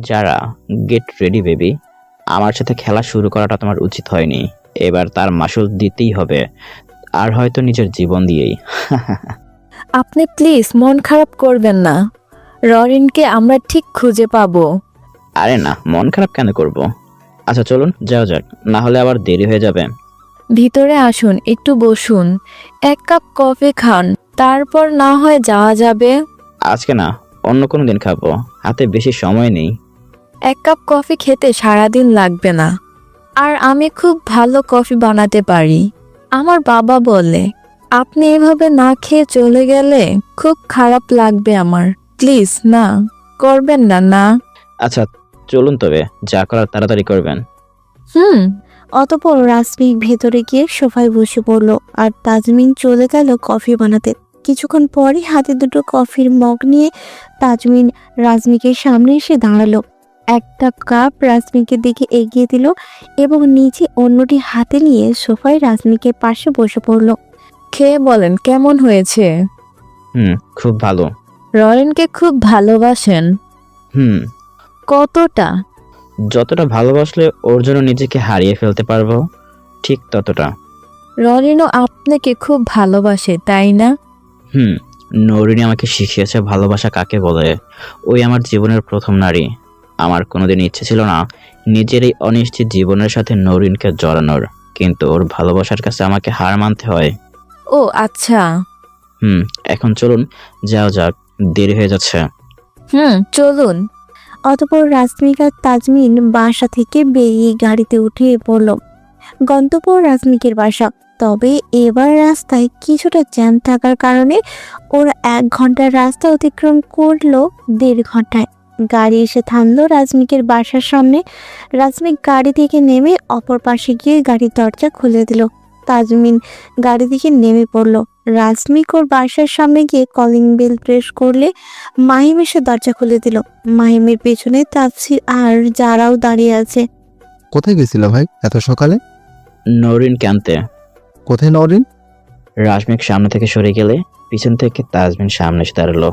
যারা, get ready baby. আমার সাথে খেলা শুরু করাটা তোমার উচিত হয়নি। এবার তার মাসুল দিতেই হবে, আর হয়তো নিজের জীবন দিয়েই। আপনি প্লিজ মন খারাপ করবেন না, ররিনকে আমরা ঠিক খুঁজে পাবো। আরে না, মন খারাপ কেন করব? আচ্ছা চলুন যাওয়া যাক, না হলে আবার দেরি হয়ে যাবে। ভিতরে আসুন, একটু বসুন, এক কাপ কফি খান, তারপর না হয় যাওয়া যাবে। আজকে না, অন্য কোনো দিন খাবো, হাতে বেশি সময় নেই। এক কাপ কফি খেতে সারাদিন লাগবে না, আর আমি খুব ভালো কফি বানাতে পারি। আমার বাবা বলে আপনি এভাবে না খেয়ে চলে গেলে খুব খারাপ লাগবে আমার। প্লিজ না করবেন না। না আচ্ছা চলুন, তবে যা করার তাড়াতাড়ি করবেন। অতঃপর রাসমিক ভেতরে গিয়ে সোফায় বসে পড়ল আর তাজমিন চলে গেল কফি বানাতে। কিছুক্ষণ পরই হাতে দুটো কফির মগ নিয়ে তাজমিন রাজমিকের সামনে এসে দাঁড়ালো। একটা কাপ রাজমিকের দিকে এগিয়ে দিল এবং নিচে অন্যটি হাতে নিয়ে সোফায় রাজমিকের পাশে বসে পড়ল। খেয়ে বলেন কেমন হয়েছে। খুব ভালো। ররিনকে খুব ভালোবাসেন? কতটা? যতটা ভালোবাসলে ওর জন্য নিজেকে হারিয়ে ফেলতে পারবো, ঠিক ততটা। ররিনও আপনাকে খুব ভালোবাসে, তাই না? নরিনী আমাকে শিখিয়েছে ভালোবাসা কাকে বলে। ওই আমার জীবনের প্রথম নারী। আমার কোনোদিন ইচ্ছে ছিল না নিজের এই অনিশ্চিত জীবনের সাথে নরিনকে জড়ানোর, কিন্তু ওর ভালোবাসার কাছে আমাকে হার মানতে হয়। ও আচ্ছা। এখন চলুন যাও যাক, দেরি হয়ে যাচ্ছে। চলুন। অতঃপর রাজমিক আর তাজমিন বাসা থেকে বেরিয়ে গাড়িতে উঠে পড়ল। গন্তব্য রাজমিকের বাসা। তবে এবার রাস্তায় কিছুটা জ্যাম থাকার কারণে ওরা 1 ঘন্টার রাস্তা অতিক্রম করলো 1.5 ঘন্টায়। গাড়ি এসে থামলো রাজমিকের বাসার সামনে। রাজমিক গাড়ি থেকে নেমে অপর পাশে গিয়ে গাড়ির দরজা খুলে দিল। তাজমিন গাড়ি থেকে নেমে পড়লো। রাজমিক ওর বাসার সামনে গিয়ে কলিং বেল প্রেস করলে মাহিম এসে দরজা খুলে দিল। মাহিমের পেছনে তাফসির আর যারাও দাঁড়িয়ে আছে। কোথায় গেছিল ভাই এত সকালে? নরিন ক্যান্তে। কোথায় নরিন? রাজমিক সামনে থেকে সরে গেলে পিছন থেকে তাজমিন সামনে এসে দাঁড়ালো।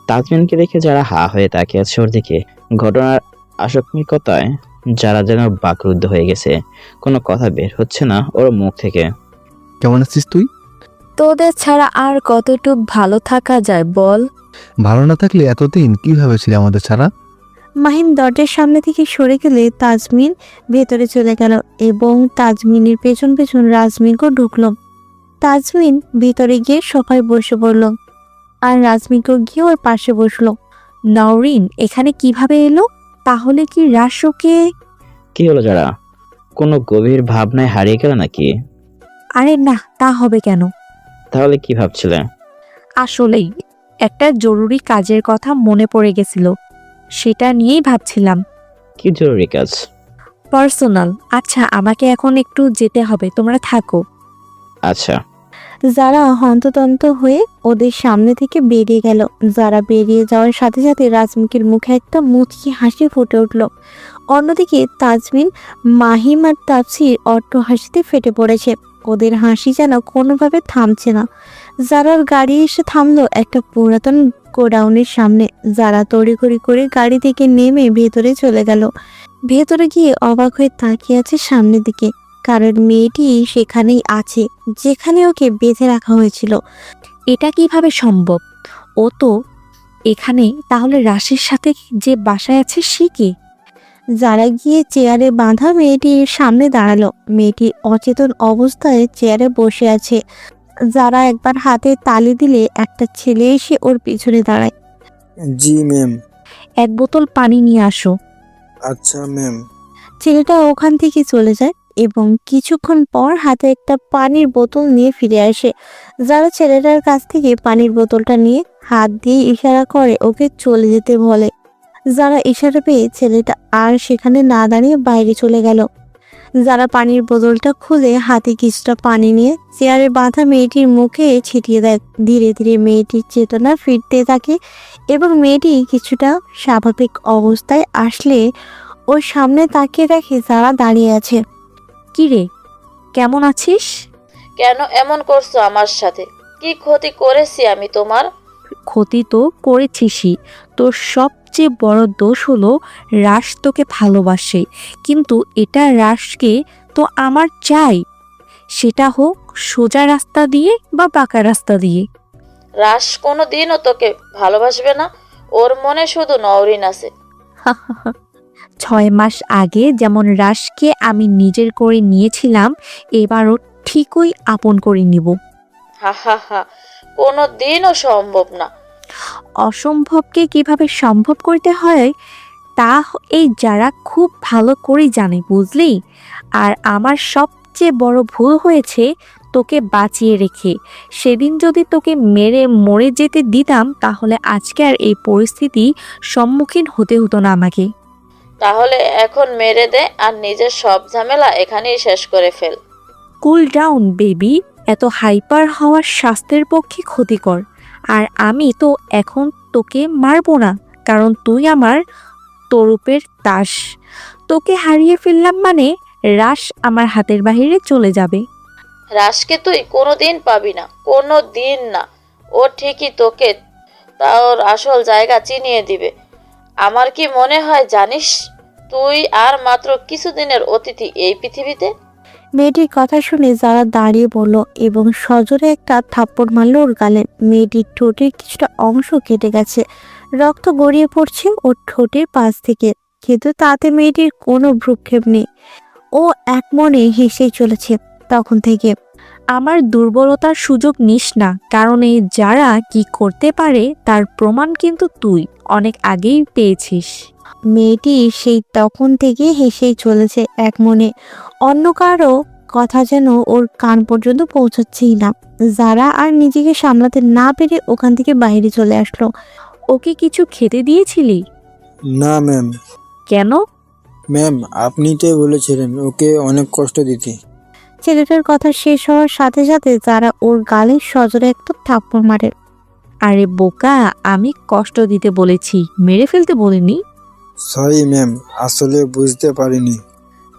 তাজমিনকে দেখে যারা হা হয়ে তাকিয়ে আছে ওর দিকে। ঘটনার আকস্মিকতায় যারা যেন বাকরুদ্ধ হয়ে গেছে। কোনো কথা বের হচ্ছে না ওর মুখ থেকে। কেমন আছিস তুই? তোদের ছাড়া আর কতটুক ভালো থাকা যায় বল? ভালো না থাকলে এতদিন কিভাবে ছিল আমাদের ছাড়া? মাহিম দরজার সামনে থেকে সরে গেলে তাজমিন ভেতরে চলে গেল এবং তাজমিনের পেছন পেছন রাজমিকও ঢুকলো। তাজমিন ভেতরে গিয়ে সোফায় বসে পড়ল আর রাজমিকও গিয়ে ওর পাশে বসলো। নওরিন এখানে কিভাবে এলো? তাহলে কি রাসুকে? কি হলো যারা, কোনো গভীর ভাবনায় হারিয়ে গেল নাকি? আরে না, তা হবে কেন? তাহলে কি ভাবছিলে? আসলেই একটা জরুরি কাজের কথা মনে পড়ে গেছিল, সেটা নিয়েই ভাবছিলাম। কি জরুরি কাজ? পার্সোনাল। আচ্ছা আমাকে এখন একটু যেতে হবে, তোমরা থাকো। আচ্ছা। যারা হন্তদন্ত হয়ে ওদের সামনে থেকে বেরিয়ে গেল। যারা বেরিয়ে যাওয়ার সাথে সাথে রাজমিকের মুখে একটা মুচকি হাসি ফুটে উঠল। অন্যদিকে তাজমিন, মাহিম আর তাফসির অট্ট হাসিতে ফেটে পড়েছে। ওদের হাসি যেন কোনোভাবে থামছে না। যারার গাড়ি এসে থামলো একটা পুরাতন গোডাউনের সামনে। যারা তড়িঘড়ি করে গাড়ি থেকে নেমে ভেতরে চলে গেল। ভেতরে গিয়ে অবাক হয়ে তাকিয়ে আছে সামনের দিকে, কারণ মেয়েটি সেখানেই আছে যেখানে ওকে বেঁধে রাখা হয়েছিল। এটা কিভাবে সম্ভব? ও তো এখানে, তাহলে রাশের সাথে যে বাসায় আছে সে কি? যারা গিয়ে চেয়ারে বাঁধা মেয়েটির সামনে দাঁড়ালো। মেয়েটি অচেতন অবস্থায় চেয়ারে বসে আছে। যারা একবার হাতে তালি দিলে একটা ছেলে এসে ওর পিছনে দাঁড়ায়। জি ম্যাম। 1 বোতল পানি নিয়ে আসো। আচ্ছা ম্যাম। ছেলেটা ওখান থেকে চলে যায় এবং কিছুক্ষণ পর হাতে একটা পানির বোতল নিয়ে ফিরে আসে। যারা ছেলেটার কাছ থেকে পানির বোতলটা নিয়ে হাত দিয়ে ইশারা করে ওকে চলে যেতে বলে। যারা ইশারা পেয়ে ছেলেটা আর সেখানে না দাঁড়িয়ে বাইরে চলে গেল। যারা পানির বোতলটা খুলে হাতে কিছুটা পানি নিয়ে চেয়ারে বাঁধা মেয়েটির মুখে ছিটিয়ে দেয়। ধীরে ধীরে মেয়েটির চেতনা ফিরতে থাকে এবং মেয়েটি কিছুটা স্বাভাবিক অবস্থায় আসলে ওর সামনে তাকিয়ে দেখে যারা দাঁড়িয়ে আছে। কি রে, কেমন আছিস? কেন এমন করছো আমার সাথে? কি ক্ষতি করেছি আমি তোমার? ক্ষতি তো করেছিসই। তোর সবচেয়ে বড় দোষ হলো রাশ তোকে ভালোবাসে, কিন্তু এটা রাশকে তো আমার চাই, সেটা হোক সোজা রাস্তা দিয়ে বা বাঁকা রাস্তা দিয়ে। রাস কোনো দিনও তোকে ভালোবাসবে না, ওর মনে শুধু নওরিন আছে। 6 মাস আগে যেমন রাশকে আমি নিজের করে নিয়েছিলাম, এবারও ঠিকই আপন করে নিব। হা হা হা, কোনো দিনও সম্ভব না। অসম্ভবকে কিভাবে সম্ভব করতে হয় তা এই যারা খুব ভালো করে জানে, বুঝলি? আর আমার সবচেয়ে বড় ভুল হয়েছে তোকে বাঁচিয়ে রেখে। সেদিন যদি তোকে মেরে মরে যেতে দিতাম, তাহলে আজকে আর এই পরিস্থিতি সম্মুখীন হতে হতো না আমাকে। তাহলে এখন মেরে দে আর নিজের সব ঝামেলা এখানেই শেষ করে ফেল। কুল ডাউন বেবি, এত হাইপার হওয়া স্বাস্থ্যের পক্ষে ক্ষতিকর। আর আমি তো এখন তোকে মারবো না, কারণ তুই আমার তরুপের তাস। তোকে হারিয়ে ফেললাম মানে রাশ আমার হাতের বাহিরে চলে যাবে। রাসকে তুই কোনো দিন পাবি না, কোনো দিন না। ও ঠিকই তোকে তার আসল জায়গা চিনিয়ে দিবে। আমার কি মনে হয় জানিস, তুই আর মাত্র কিছুদিনের অতিথি এই পৃথিবীতে। মেয়েটির কথা শুনে যারা দাঁড়িয়ে পড়ল এবং সজোরে একটা থাপ্পড় মারল ওর গালে। মেয়েটির ঠোঁটের কিছুটা অংশ কেটে গেছে, রক্ত গড়িয়ে পড়ছে ওর ঠোঁটের পাশ থেকে, কিন্তু তাতে মেয়েটির কোনো ভ্রুক্ষেপ নেই। ও এক মনে হেসেই চলেছে তখন থেকে। আমার দুর্বলতার সুযোগ নিস না, কারণ এই যারা কি করতে পারে তার প্রমাণ কিন্তু তুই অনেক আগেই পেয়েছিস। মেয়েটি সেই তখন থেকে হেসেই চলেছে এক মনে। অন্য কারো কথা যেন ওর কান পর্যন্ত পৌঁছাচ্ছেই না। যারা আর নিজেকে সামলাতে না পেরে ওখান থেকে বাইরে চলে আসলো। ওকে কিছু খেতে দিয়েছিলি? না ম্যাম। কেন? ম্যাম, আপনি তো বলেছিলেন ওকে অনেক কষ্ট দিতে। ছেলেটার কথা শেষ হওয়ার সাথে সাথে যারা ওর গালে সজোরে একটা থাপ্পড় মারে। আরে বোকা, আমি কষ্ট দিতে বলেছি, মেরে ফেলতে বলিনি। সরি ম্যাম, আসলে বুঝতে পারিনি।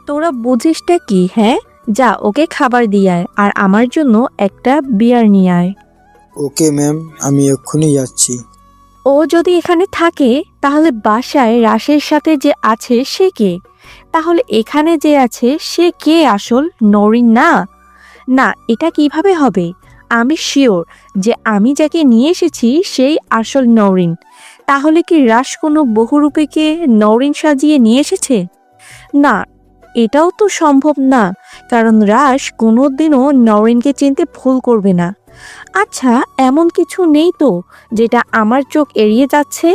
তোরা বুঝিসটা কি? হ্যাঁ, যা ওকে খাবার দিয়ে আয়, আর আমার জন্য একটা বিয়ার নিয়ে আয়। ওকে ম্যাম, আমি এক্ষুনি যাচ্ছি। ও যদি এখানে থাকে তাহলে বাসায় রাশের সাথে যে আছে সে কে? তাহলে এখানে যে আছে সে কে আসল? নরিন না? না, এটা কিভাবে হবে? আমি শিওর যে আমি যাকে নিয়ে এসেছি সেই আসল নরিন। তাহলে কি রাশ কোনো বহুরূপীকে নরিন সাজিয়ে নিয়ে এসেছে? না, এটাও তো সম্ভব না, কারণ রাশ কোনোদিনও নরিনকে চিনতে ভুল করবে না। আচ্ছা, এমন কিছু নেই তো যেটা আমার চোখ এড়িয়ে যাচ্ছে,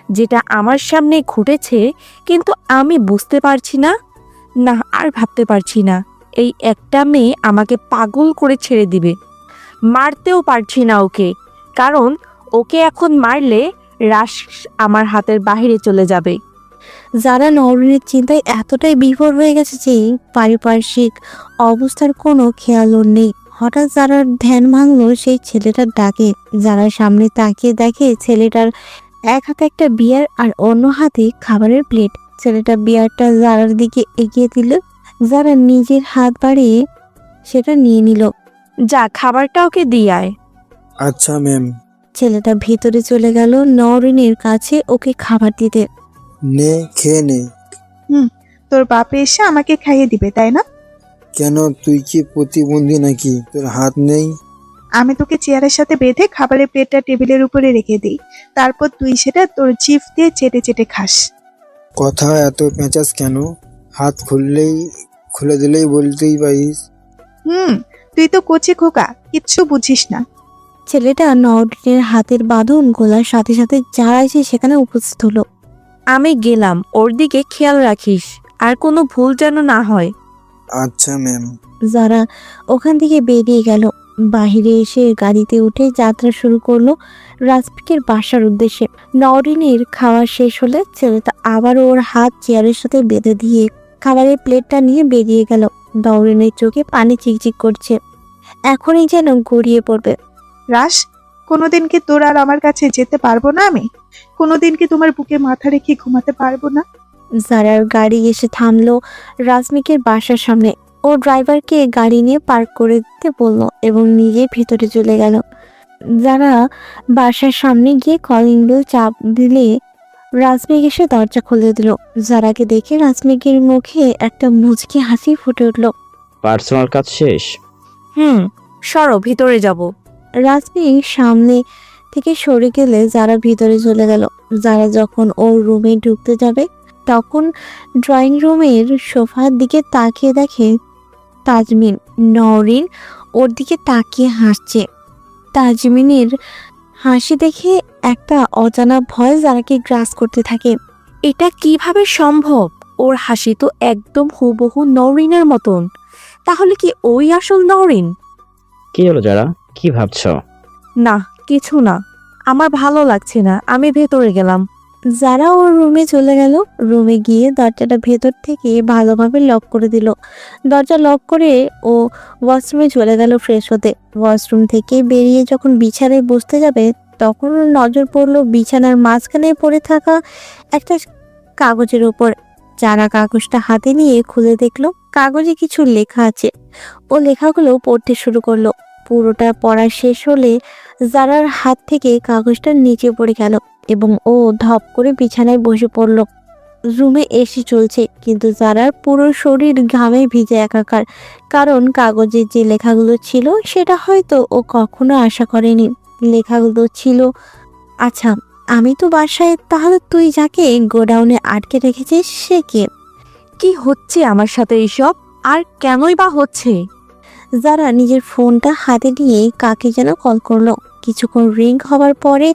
যেটা আমার সামনে ঘটেছে কিন্তু আমি বুঝতে পারছি না? না, আর ভাবতে পারছি না। এই একটা মেয়ে আমাকে পাগল করে ছেড়ে দিবে। মারতেও পারছি না ওকে, কারণ ওকে এখন মারলে রাশ আমার হাতের বাহিরে চলে যাবে। যারা নরিনের চিন্তায় এতটাই বিভোর হয়ে গেছে যে পারিপার্শ্বিক অবস্থার কোনো খেয়ালও নেই। হঠাৎ যারার ধ্যান ভাঙলো সেই ছেলেটার ডাকে। যারা সামনে তাকিয়ে দেখে ছেলেটার এক হাতে একটা বিয়ার আর অন্য হাতে খাবারের প্লেট। ছেলেটা বিয়ারটা যারার দিকে এগিয়ে দিল, যারা নিজের হাত বাড়িয়ে সেটা নিয়ে নিল। যা, খাবারটা ওকে দিয়ে আয়। আচ্ছা ম্যাম। ছেলেটা ভেতরে চলে গেল নরিনের কাছে ওকে খাবার দিতে। নে, খেয়ে নে। তোর বাপ এসে আমাকে খাইয়ে দিবে, তাই না? কেন, তুই কি প্রতিবন্ধী নাকি? তোর হাত নেই? আমি তোকে চেয়ারের সাথে বেঁধে খাবারের প্লেটটা টেবিলের উপরে রেখে দিই, তারপর তুই সেটা তোর জিভ দিয়ে চেটে চেটে খাস। কথা এত পেঁচাস কেন? হাত খুলে দিলেই বলতেই পারিস। তুই তো কচি খোকা, কিচ্ছু বুঝিস না। ছেলেটা নরিনের হাতের বাঁধন গোলার সাথে সাথে যারা এসে সেখানে উপস্থিত হলো। আমি গেলাম, ওর দিকে খেয়াল রাখিস, আর কোনো ভুল যেন না হয়। আচ্ছা ম্যাম। যারা ওখান থেকে বেরিয়ে গেল, বাহিরে এসে গাড়িতে উঠে যাত্রা শুরু করলো রাজপিকের বাসার উদ্দেশ্যে। নরিনের খাওয়া শেষ হলে ছেলেটা আবার ওর হাত চেয়ারের সাথে বেঁধে দিয়ে খাবারের প্লেটটা নিয়ে বেরিয়ে গেল। নরিনের চোখে পানি চিকচিক করছে, এখনই যেন গড়িয়ে পড়বে। রাস, কোনোদিন কি তোর আর আমার কাছে যেতে পারবো না? আমি কোনোদিন কি তোমার বুকে মাথা রেখে ঘুমাতে পারবো না? যারার গাড়ি এসে থামলো রাজমিকের বাসার সামনে। ও ড্রাইভারকে গাড়ি নিয়ে পার্ক করে দিতে বলল এবং নিজে ভেতরে চলে গেল। যারা বাসার সামনে গিয়ে কলিং বেল চাপ দিলে রাজমেঘ এসে দরজা খুলে দিল। যারাকে দেখে রাজমেঘের মুখে একটা মুচকি হাসি ফুটে উঠল। পার্সোনাল কাজ শেষ? সরো, ভিতরে যাব। রাজমেঘ সামনে থেকে সরে গেলে যারা ভিতরে চলে গেল। যারা যখন ওর রুমে ঢুকতে যাবে তখন ড্রয়িং রুমের সোফার দিকে তাকিয়ে দেখে তাজমিন। নওরিন ওর দিকে তাকিয়ে হাসছে। তাজমিনের হাসি দেখে একটা অজানা ভয় যারাকে গ্রাস করতে থাকে। এটা কিভাবে সম্ভব? ওর হাসি তো একদম হুবহু নওরিনের মতন। তাহলে কি ওই আসল নওরিন? কি হলো যারা, কি ভাবছো? না, কিছু না। আমার ভালো লাগছে না, আমি ভেতরে গেলাম। যারা ওর রুমে চলে গেল। রুমে গিয়ে দরজাটা ভেতর থেকে ভালোভাবে লক করে দিল। দরজা লক করে ও ওয়াশরুমে চলে গেল ফ্রেশ হতে। ওয়াশরুম থেকে বেরিয়ে যখন বিছানায় বসতে যাবে তখন ওর নজর পড়ল বিছানার মাঝখানে পড়ে থাকা একটা কাগজের ওপর। যারা কাগজটা হাতে নিয়ে খুলে দেখলো কাগজে কিছু লেখা আছে। ও লেখাগুলো পড়তে শুরু করলো। পুরোটা পড়া শেষ হলে যারার হাত থেকে কাগজটা নিচে পড়ে গেল এবং ও ধপ করে বিছানায় বসে পড়ল। রুমে এসি চলছে কিন্তু যারার পুরো শরীর ঘামে ভিজে একাকার। কারণ কাগজে যে লেখাগুলো ছিল সেটা হয়তো ও কখনো আশা করেনি। লেখাগুলো ছিল, আচ্ছা আমি তো বাসায়, তাহলে তুই যাকে গোডাউনে আটকে রেখেছিস সে কে? কি হচ্ছে আমার সাথে এইসব? আর কেনই বা হচ্ছে? যারা নিজের ফোনটা হাতে নিয়ে কাকে যেন কল করলো। কিছুক্ষণ রিং হবার পরে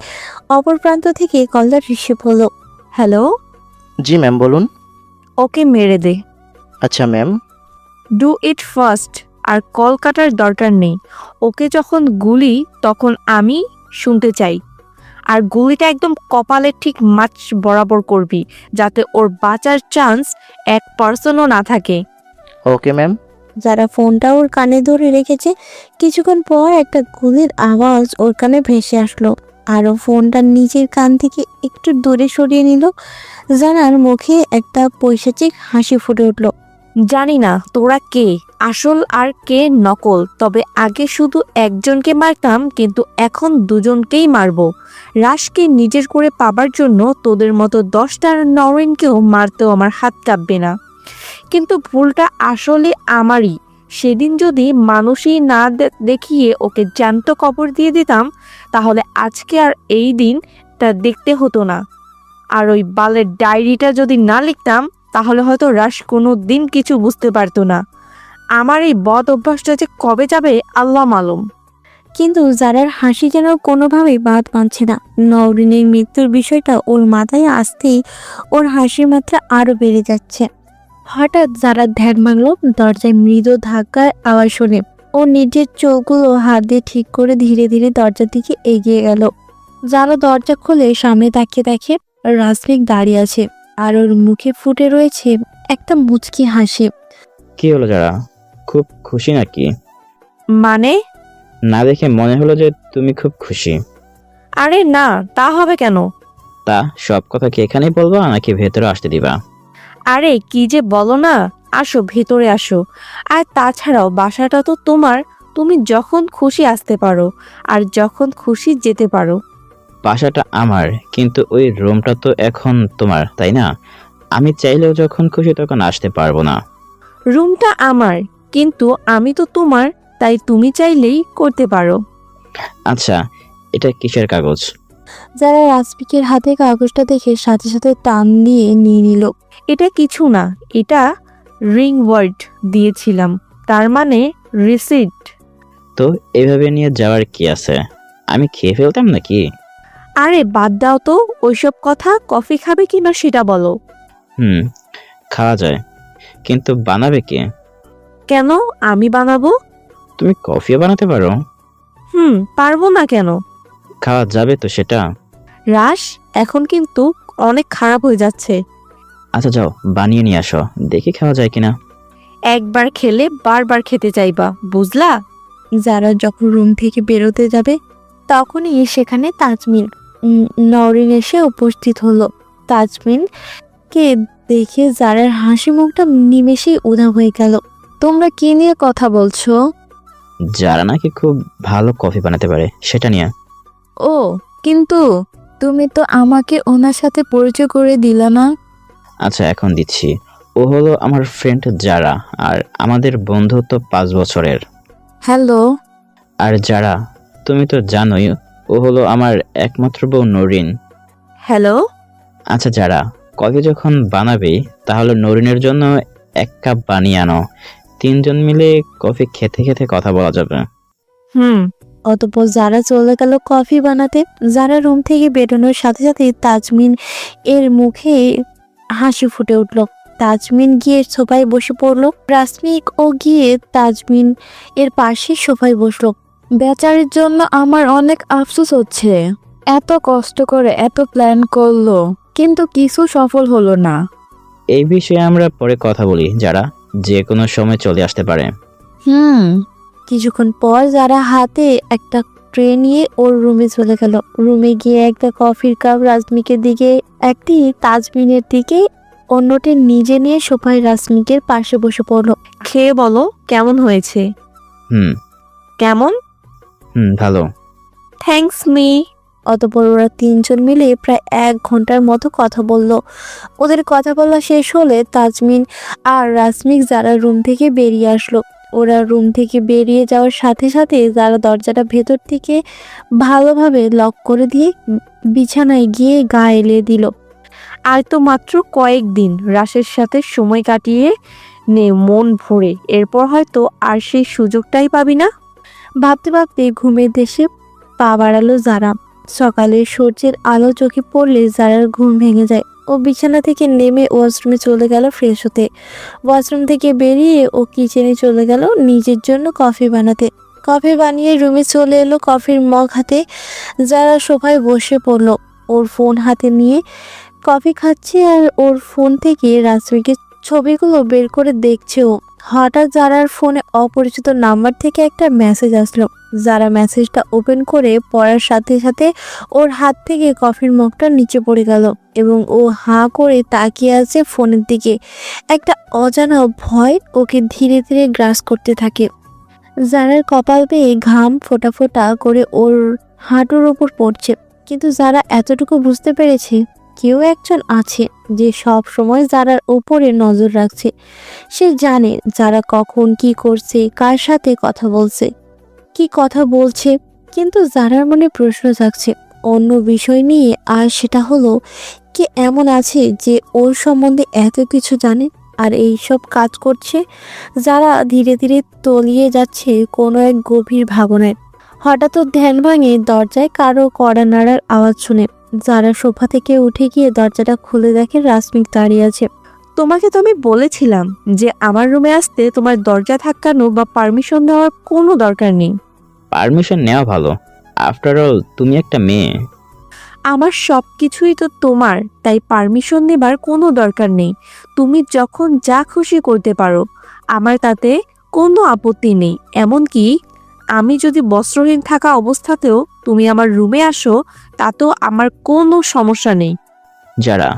অপর প্রান্ত থেকে কলটা রিসিভ হলো। হ্যালো, জি ম্যাম বলুন। ওকে মেরে দে। আচ্ছা ম্যাম। Do it first. আর কল কাটার দরকার নেই। ওকে যখন গুলি তখন আমি শুনতে চাই। আর গুলিটা একদম কপালের ঠিক মাছ বরাবর করবি, যাতে ওর বাঁচার চান্স 1%ও না থাকে। Okay ma'am. যারা ফোনটা ওর কানে ধরে রেখেছে। কিছুক্ষণ পর একটা গুলির আওয়াজ ওর কানে ভেসে আসলো। আরও ফোনটা নিজের কান থেকে একটু দূরে সরিয়ে নিল। জানার মুখে একটা পৈশাচিক হাসি ফুটে উঠল। জানি না তোরা কে আসল আর কে নকল, তবে আগে শুধু একজনকে মারতাম, কিন্তু এখন দুজনকেই মারবো। রাশকে নিজের করে পাবার জন্য তোদের মতো 10টা নরেনকেও মারতেও আমার হাত কাঁপবে না। কিন্তু ভুলটা আসলে আমারই। সেদিন যদি মানুষই না দেখিয়ে ওকে জ্যান্ত কবর দিয়ে দিতাম তাহলে আজকে আর এই দিনটা দেখতে হতো না। আর ওই বালের ডায়েরিটা যদি না লিখতাম তাহলে হয়তো রাশ কোনো দিন কিছু বুঝতে পারতো না। আমার এই বদ অভ্যাসটা যে কবে যাবে আল্লাহ মালুম। কিন্তু যারার হাসি যেন কোনোভাবেই বাদ মানছে না। নওরিনের মৃত্যুর বিষয়টা ওর মাথায় আসতেই ওর হাসির মাত্রা আরো বেড়ে যাচ্ছে। হঠাৎ যারা ধ্যান ভাঙল। দরজায় মৃদু ধাক্কার আওয়াজ শুনে ও নিজের চোখগুলো হাত দিয়ে ঠিক করে ধীরে ধীরে দরজার দিকে এগিয়ে গেল। যারা দরজা খুলে সামনে তাকিয়ে দেখে রাজমেঘ দাঁড়িয়ে আছে আর ওর মুখে ফুটে রয়েছে একটা মুচকি হাসি। কি হলো যারা, খুব খুশি নাকি? মানে? না দেখে মনে হলো যে তুমি খুব খুশি। আরে না, তা হবে কেন? তা সব কথা কি এখানেই বলবা নাকি ভেতরে আসতে দিবা? আরে কি যে বলো না, আসো ভেতরে আসো। আর তাছাড়াও বাসাটা তো তোমার, তুমি যখন খুশি আসতে পারো আর যখন খুশি যেতে পারো। বাসাটা আমার, কিন্তু ওই রুমটা তো এখন তোমার, তাই না? আমি চাইলেও যখন খুশি তখন আসতে পারবো না। রুমটা আমার, কিন্তু আমি তো তোমার, তাই তুমি চাইলেই করতে পারো। আচ্ছা, এটা কিসের কাগজ? যারা রাজমেঘের হাতে কাগজটা দেখে সাথে সাথে টান দিয়ে নিয়ে নিল। এটা কিছু না, এটা রিং ওয়ার্ড দিয়েছিলাম, তার মানে রিসিট। তো এভাবে নিয়ে যাওয়ার কি আছে? আমি খেয়ে ফেলতাম নাকি? আরে বাদ দাও তো ওইসব কথা। কফি খাবে কিনা সেটা বলো। খাওয়া যায়, কিন্তু বানাবে কে? কেন আমি বানাবো? তুমি কফিও বানাতে পারো? পারবো না কেন? খাওয়া যাবে তো সেটা? রাশ, এখন কিন্তু অনেক খারাপ হয়ে যাচ্ছে। আচ্ছা যাও, বানিয়ে নিয়ে আসো, দেখি খাওয়া যায় কিনা। একবার খেলে বারবার খেতে চাইবা, বুঝলা? যারা যখন রুম থেকে বেরোতে যাবে তখনই সেখানে তাজমিন নওরিন এসে উপস্থিত হলো। তাজমিনকে দেখে যারার হাসি মুখটা নিমেষেই উধাও হয়ে গেল। তোমরা কি নিয়ে কথা বলছো? যারা নাকি খুব ভালো কফি বানাতে পারে সেটা নিয়ে। ও কিন্তু তুমি তো আমাকে ওনার সাথে পরিচয় করে দিলা না। আচ্ছা এখন দিচ্ছি। ও হলো আমার ফ্রেন্ড যারা, আর আমাদের বন্ধুত্ব 5 বছরের। হ্যালো। আর যারা, তুমি তো জানোই ও হলো আমার একমাত্র বউ নরিন। হ্যালো। আচ্ছা যারা, কফি যখন বানাবে তাহলে নরিনের জন্য 1 কাপ বানিয়ে আনো। 3 জন মিলে কফি খেতে খেতে কথা বলা যাবে। হুম। অতঃপর যারা চলে গেল কফি বানাতে। যারা রুম থেকে বেরোনোর সাথে সাথে তাজমিন এর মুখে হাসি ফুটে উঠল। তাজমিন গিয়ে সোফায় বসে পড়লো। রাসমিক ও গিয়ে তাজমিন এর পাশে সোফায় বসলো। বেচারির জন্য আমার অনেক আফসোস হচ্ছে। এত কষ্ট করে এত প্ল্যান করলো কিন্তু কিছু সফল হলো না। এই বিষয়ে আমরা পরে কথা বলি, যারা যে কোনো সময় চলে আসতে পারে। কিছুক্ষণ পর যারা হাতে একটা ট্রে নিয়ে ওর রুমে চলে গেল। রুমে গিয়ে একটা কফির কাপ রাসমিকের দিকে, একটি তাজমিনের দিকে, অন্যটি নিজে নিয়ে সোফায় রাসমিকের পাশে বসে পড়লো। খেয়ে বলো কেমন হয়েছে। হুম কেমন? ভালো। Thanks me. অতঃপর ওরা 3 জন মিলে প্রায় 1 ঘন্টার মতো কথা বলল। ওদের কথা বলা শেষ হলে তাজমিন আর রাসমিক যারা রুম থেকে বেরিয়ে আসলো। ওরা রুম থেকে বেরিয়ে যাওয়ার সাথে সাথে যারা দরজাটা ভেতর থেকে ভালোভাবে লক করে দিয়ে বিছানায় গিয়ে গা এলিয়ে দিল। আর তো মাত্র কয়েকদিন রাশের সাথে সময় কাটিয়ে নে মন ভরে, এরপর হয়তো আর সেই সুযোগটাই পাবি না। ভাবতে ভাবতে ঘুমের দেশে পা বাড়ালো যারা। সকালে সূর্যের আলো চোখে পড়লে যারার ঘুম ভেঙে যায়। ও বিছানা থেকে নেমে ওয়াশরুমে চলে গেল ফ্রেশ হতে। ওয়াশরুম থেকে বেরিয়ে ও কিচেনে চলে গেল নিজের জন্য কফি বানাতে। কফি বানিয়ে রুমে চলে এলো কফির মগ হাতে। যারা সোফায় বসে পড়লো, ওর ফোন হাতে নিয়ে কফি খাচ্ছে আর ওর ফোন থেকে রাসমিকের ছবিগুলো বের করে দেখছে ও। হঠাৎ যারার ফোনে অপরিচিত নাম্বার থেকে একটা মেসেজ আসলো। যারা মেসেজটা ওপেন করে পড়ার সাথে সাথে ওর হাত থেকে কফির মগটা নিচে পড়ে গেল এবং ও হাঁ করে তাকিয়ে আছে ফোনের দিকে। একটা অজানা ভয় ওকে ধীরে ধীরে গ্রাস করতে থাকে। যারার কপাল বেয়ে ঘাম ফোঁটা ফোঁটা করে ওর হাঁটুর ওপর পড়ছে, কিন্তু যারা এতটুকু বুঝতে পেরেছে কেউ একজন আছে যে সব সময় যারার উপরে নজর রাখছে। সে জানে যারা কখন কি করছে, কার সাথে কথা বলছে, কি কথা বলছে। কিন্তু যারার মনে প্রশ্ন জাগছে অন্য বিষয় নিয়ে, আর সেটা হলো কে এমন আছে যে ওর সম্বন্ধে এত কিছু জানে আর এই সব কাজ করছে। যারা ধীরে ধীরে তলিয়ে যাচ্ছে কোনো এক গভীর ভাবনায়। হঠাৎ ওর ধ্যান ভাঙে দরজায় কারো কড়া নাড়ার আওয়াজ শুনে। যারা সোফা থেকে উঠে গিয়ে দরজাটা খুলে দেখে রাসমিক দাঁড়িয়ে আছে। তোমাকে তো আমি বলেছিলাম যে আমার রুমে আসতে তোমার দরজা ধাক্কানো বা পারমিশন দেওয়ার কোনো দরকার নেই। পারমিশন নেওয়া ভালো, আফটার অল তুমি একটা মেয়ে। আমার সব কিছুই তো তোমার, তাই পারমিশন নেবার কোনো দরকার নেই। তুমি যখন যা খুশি করতে পারো, আমার তাতে কোনো আপত্তি নেই। এমনকি আমি যদি বস্ত্রহীন থাকা অবস্থাতেও তুমি আমার রুমে আসো, তাতেও আমার কোনো সমস্যা নেই। যারা,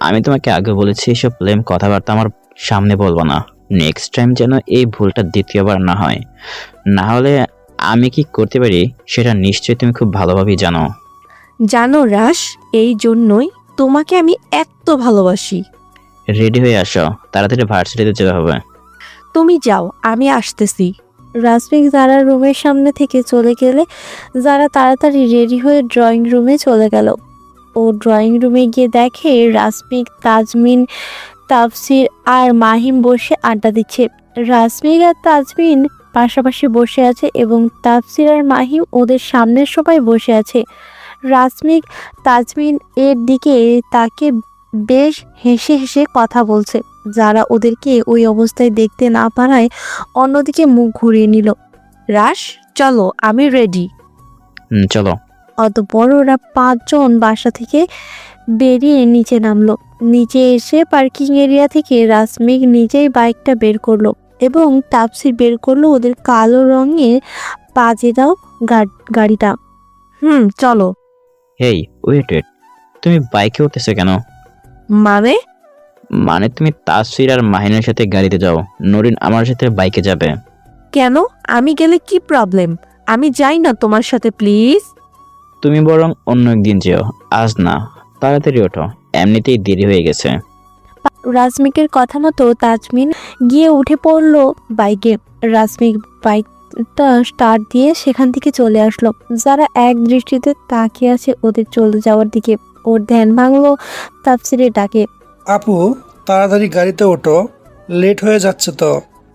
আমি তোমাকে আগে বলেছি এসব প্লেম কথাবার্তা আমার সামনে বলবো না। নেক্সট টাইম যেন এই ভুলটা দ্বিতীয়বার না হয়। না হলে আমি কি করতে পারি সেটা নিশ্চয়ই তুমি খুব ভালোভাবেই জানো। জানো রাশ, এই জন্যই তোমাকে আমি এত ভালোবাসি। রেডি হয়ে আসো, তাড়াতাড়ি ভার্সিটিতে যেতে হবে। তুমি যাও, আমি আসতেছি। রাসমিক যারা রুমের সামনে থেকে চলে গেলে যারা তাড়াতাড়ি রেডি হয়ে ড্রয়িং রুমে চলে গেল। ও ড্রয়িং রুমে গিয়ে দেখে রাসমিক, তাজমিন, তাফসির আর মাহিম বসে আড্ডা দিচ্ছে। রাসমিক আর তাজমিন পাশাপাশি বসে আছে এবং তাফসির আর মাহিম ওদের সামনের সবাই বসে আছে। রাসমিক তাজমিন এর দিকে তাকে বেশ হেসে হেসে কথা বলছে। যারা ওদেরকে ওই অবস্থায় দেখতে না পারায় অন্যদিকে মুখ ঘুরিয়ে নিল। রাশ, চলো, আমি রেডি। চলো। অতঃপর ওরা 5 জন বাসা থেকে বেরিয়ে নিচে নামলো। নিচে এসে পার্কিং এরিয়া থেকে রাসমিক নিজেই বাইকটা বের করলো এবং তাপসির বের করলো ওদের কালো রঙের পাজেরাও গাড়িটা। চলো। হেই ওয়েট, তুমি বাইকে উঠতেছো কেন? মানে তুমি তাসফির আর মাহিনের সাথে গাড়িতে যাও, নরিন আমার সাথে বাইকে যাবে। কেন? আমি গেলে কি প্রবলেম? আমি যাই না তোমার সাথে, প্লিজ। তুমি বরং অন্য একদিন যেও, আজ না। তাড়াতাড়ি ওঠো, এমনিতেই দেরি হয়ে গেছে। রাজমিকের কথা মতো তাজমিন গিয়ে উঠে পড়লো বাইকে। রাজমিক বাইকটা স্টার্ট দিয়ে সেখান থেকে চলে আসলো। যারা এক দৃষ্টিতে তাকিয়ে আছে ওদের চলে যাওয়ার দিকে। ওর ধ্যান ভাঙলো তাফসিরের ডাকে। আপু, তাড়াতাড়ি গাড়িতে ওঠো, লেট হয়ে যাচ্ছে তো।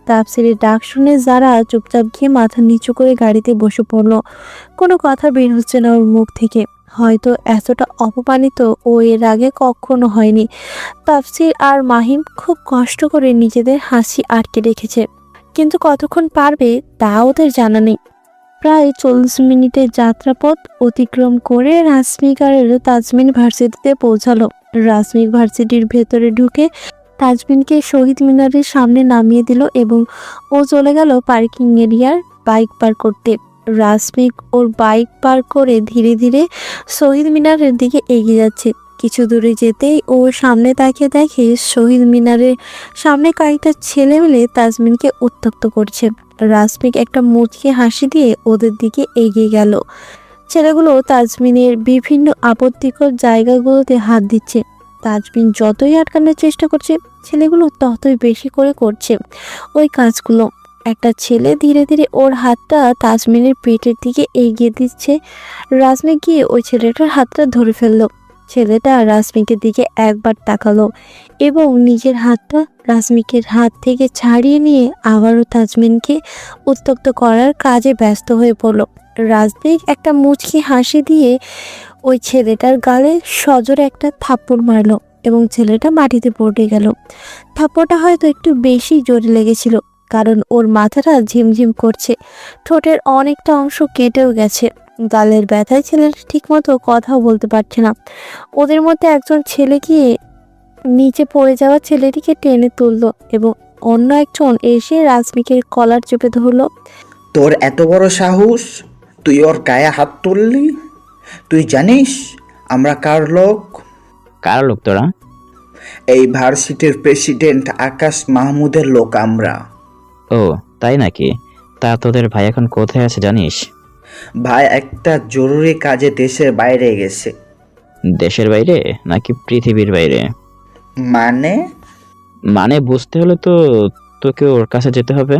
তাফসিরের ডাক শুনে যারা চুপচাপ গিয়ে মাথা নিচু করে গাড়িতে বসে পড়লো। কোনো কথা বের হচ্ছে না ওর মুখ থেকে। হয়তো এতটা অপমানিত ও এর আগে কখনো হয়নি। তাফসির আর মাহিম খুব কষ্ট করে নিজেদের হাসি আটকে রেখেছে, কিন্তু কতক্ষণ পারবে তা ওদের জানা নেই। প্রায় 40 মিনিটের যাত্রাপথ অতিক্রম করে রাজমিক আর তাজমিন ভার্সিটিতে পৌঁছালো। রাজমিক ভার্সিটির ভেতরে ঢুকে তাজমিনকে শহীদ মিনারের সামনে নামিয়ে দিল এবং ও চলে গেল পার্কিং এরিয়ার বাইক পার করতে। রাজমিক ওর বাইক পার করে ধীরে ধীরে শহীদ মিনারের দিকে এগিয়ে যাচ্ছে। কিছু দূরে যেতেই ও সামনে তাকিয়ে দেখে শহীদ মিনারের সামনে কয়েকটা ছেলে মিলে তাজমিনকে উত্ত্যক্ত করছে। রাজমিক একটা মুচকি হাসি দিয়ে ওদের দিকে এগিয়ে গেল। ছেলেগুলো তাজমিনের বিভিন্ন আপত্তিকর জায়গাগুলোতে হাত দিচ্ছে। তাজমিন যতই আটকানোর চেষ্টা করছে, ছেলেগুলো ততই বেশি করে করছে ওই কাজগুলো। একটা ছেলে ধীরে ধীরে ওর হাতটা তাজমিনের পেটের দিকে এগিয়ে দিচ্ছে। রাজমিক গিয়ে ওই ছেলেটার হাতটা ধরে ফেললো। ছেলেটা রাজমিকের দিকে একবার তাকালো এবং নিজের হাতটা রাজমিকের হাত থেকে ছাড়িয়ে নিয়ে আবারও তাজমিনকে উত্ত্যক্ত করার কাজে ব্যস্ত হয়ে পড়লো। রাজমিক একটা মুচকি হাসি দিয়ে ওই ছেলেটার গালে সজোরে একটা থাপ্পড় মারলো এবং ছেলেটা মাটিতে পড়ে গেল। থাপ্পড়টা হয়তো একটু বেশি জোরে লেগেছিল, কারণ ওর মাথাটা ঝিমঝিম করছে। ঠোঁটের অনেকটা অংশ কেটেও গেছে। গালের ব্যথায় ছেলেটা ঠিকমতো কথাও বলতে পারছে না। ওদের মধ্যে একজন ছেলে গিয়ে নিচে পড়ে যাওয়া ছেলেটিকে টেনে তুললো এবং অন্য একজন এসে রাজমিকের কলার চেপে ধরলো। তোর এত বড় সাহস, তুই ওর গায়ে হাত তুললি? তুই জানিস আমরা কার লোক? কার লোক তোরা? এই ভার্সিটির প্রেসিডেন্ট আকাশ মাহমুদের লোক আমরা। ও তাই নাকি? তা তোদের ভাই এখন কোথায় আছে জানিস? ভাই একটা জরুরি কাজে দেশের বাইরে গেছে। দেশের বাইরে নাকি পৃথিবীর বাইরে? মানে? মানে বুঝতে হলে তো তোকে ওর কাছে যেতে হবে।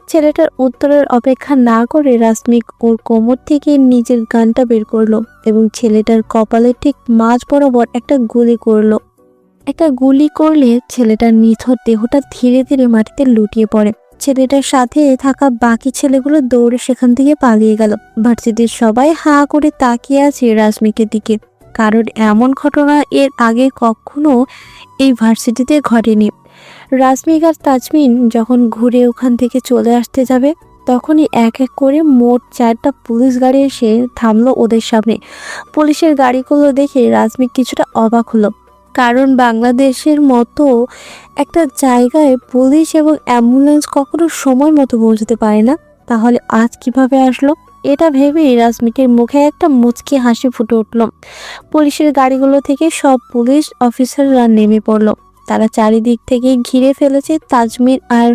ছেলেটার উত্তরের অপেক্ষা না করে রাজমিক ওর কোমর থেকে নিজের গানটা বের করলো এবং ছেলেটার কপালে ঠিক মাঝ বরাবর একটা গুলি করলো। একটা গুলি করলে ছেলেটার নিথর দেহটা ধীরে ধীরে মাটিতে লুটিয়ে পড়ে। ছেলেটার সাথে থাকা বাকি ছেলেগুলো দৌড়ে সেখান থেকে পালিয়ে গেল। ভার্সিটির সবাই হাঁ করে তাকিয়ে আছে রাজমিকের দিকে, কারণ এমন ঘটনা এর আগে কখনো এই ভার্সিটিতে ঘটেনি। রাজমিক আর তাজমিন যখন ঘুরে ওখান থেকে চলে আসতে যাবে, তখনই এক এক করে মোট 4টা পুলিশ গাড়ি এসে থামলো ওদের সামনে। পুলিশের গাড়িগুলো দেখে রাজমিক কিছুটা অবাক হলো, কারণ বাংলাদেশের মতো একটা জায়গায় পুলিশ এবং অ্যাম্বুলেন্স কখনো সময় মতো পৌঁছতে পারে না। তাহলে আজ কিভাবে আসলো? এটা ভেবেই রাজমিকের মুখে একটা মুচকি হাসি ফুটে উঠল। পুলিশের গাড়িগুলো থেকে সব পুলিশ অফিসাররা নেমে পড়লো। তারা চারিদিক থেকে ঘিরে ফেলেছে তাজমিন আর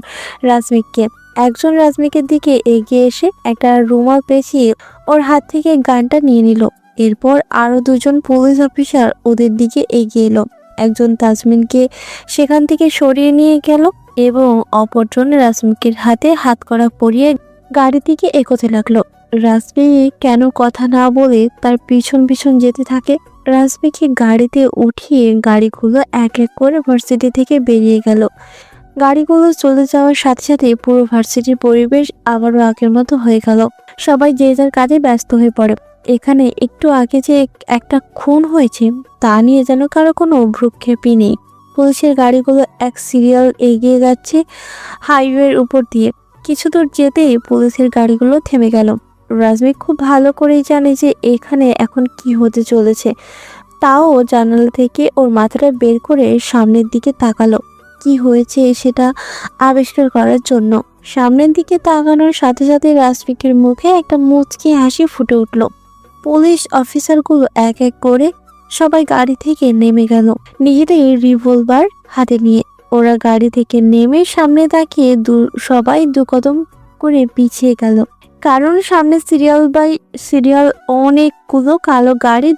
রাজমিককে। একজন রাজমিকের দিকে এগিয়ে এসে একটা রুমাল পেঁচিয়ে ওর হাত থেকে গানটা নিয়ে নিল। এরপর আরো 2জন পুলিশ অফিসার ওদের দিকে এগিয়ে এলো। একজন তাজমিনকে সেখান থেকে সরিয়ে নিয়ে গেল এবং অপরজন রাজমিকের হাতে হাতকড়া পরিয়ে গাড়ি থেকে এগোতে লাগলো। রাজমিক কেন কথা না বলে তার পিছন পিছন যেতে থাকে। রাজমিককে গাড়িতে উঠিয়ে গাড়িগুলো এক এক করে ভার্সিটি থেকে বেরিয়ে গেল। গাড়িগুলো চলে যাওয়ার সাথে সাথে পুরো ভার্সিটির পরিবেশ আবারও আগের মতো হয়ে গেল। সবাই যে যার কাজে ব্যস্ত হয়ে পড়ে। এখানে একটু আগে যে একটা খুন হয়েছে তা নিয়ে যেন কারো কোনো ভ্রুক্ষেপই নেই। পুলিশের গাড়িগুলো এক সিরিয়াল এগিয়ে যাচ্ছে হাইওয়ের উপর দিয়ে। কিছু দূর যেতেই পুলিশের গাড়িগুলো থেমে গেল। রাজমিক খুব ভালো করেই জানে যে এখানে এখন কি হতে চলেছে, তাও জানালা থেকে ওর মাথাটা বের করে সামনের দিকে তাকালো কি হয়েছে সেটা আবিষ্কার করার জন্য। সামনের দিকে তাকানোর সাথে সাথে রাজমিকের মুখে একটা মুচকি হাসি ফুটে উঠল। পুলিশ অফিসারগুলো এক এক করে সবাই গাড়ি থেকে নেমে গেল, নিজেদের রিভলভার হাতে নিয়ে। ওরা গাড়ি থেকে নেমে সামনে তাকিয়ে সবাই 2 কদম করে পিছিয়ে গেল, কারণ সামনে সিরিয়াল বাই সিরিয়াল অনেকগুলো কালো গাড়ি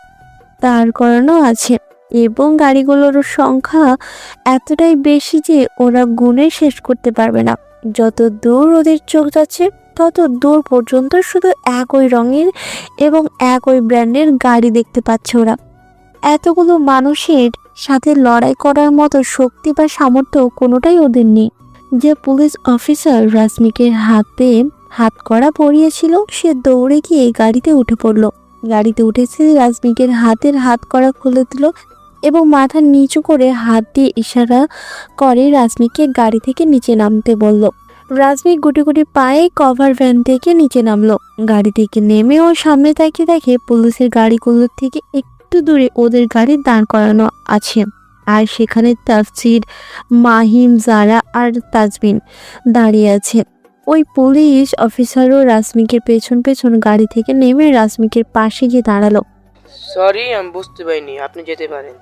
দাঁড় করানো আছে এবং গাড়িগুলোর সংখ্যা এতটাই বেশি যে ওরা গুণে শেষ করতে পারবে না। যত দূর ওদের চোখ যাচ্ছে তত দূর পর্যন্ত শুধু একই রঙের এবং একই ব্র্যান্ডের গাড়ি দেখতে পাচ্ছে ওরা। এতগুলো মানুষের সাথে লড়াই করার মতো শক্তি বা সামর্থ্য কোনোটাই ওদের নেই। যে পুলিশ অফিসার রাশমিকের হাতে হাত কড়া পরিয়েছিল সে দৌড়ে গিয়ে গাড়িতে উঠে পড়ল। গাড়িতে উঠেছে রাশমিকের হাতের হাত কড়া খুলে দিল এবং মাথা নিচু করে হাত দিয়ে ইশারা করে রাশমিককে গাড়ি থেকে নিচে নামতে বলল। রাশমিক গুটি গুটি পায়ে কভার ভ্যান থেকে নিচে নামলো। গাড়ি থেকে নেমে ও সামনে তাকিয়ে দেখে পুলিশের গাড়িগুলোর থেকে একটু দূরে ওদের গাড়ি দাঁড় করানো আছে, আর সেখানে তাফসির, মাহিম, জারা আর তাজমিন দাঁড়িয়ে আছে। ওই পুলিশ অফিসারও রাশমিকের পেছন পেছন গাড়ি থেকে নেমে রাশমিকের পাশে গিয়ে দাঁড়ালো। সরি, আমি বুঝতে পারিনি, আপনি যেতে পারেন।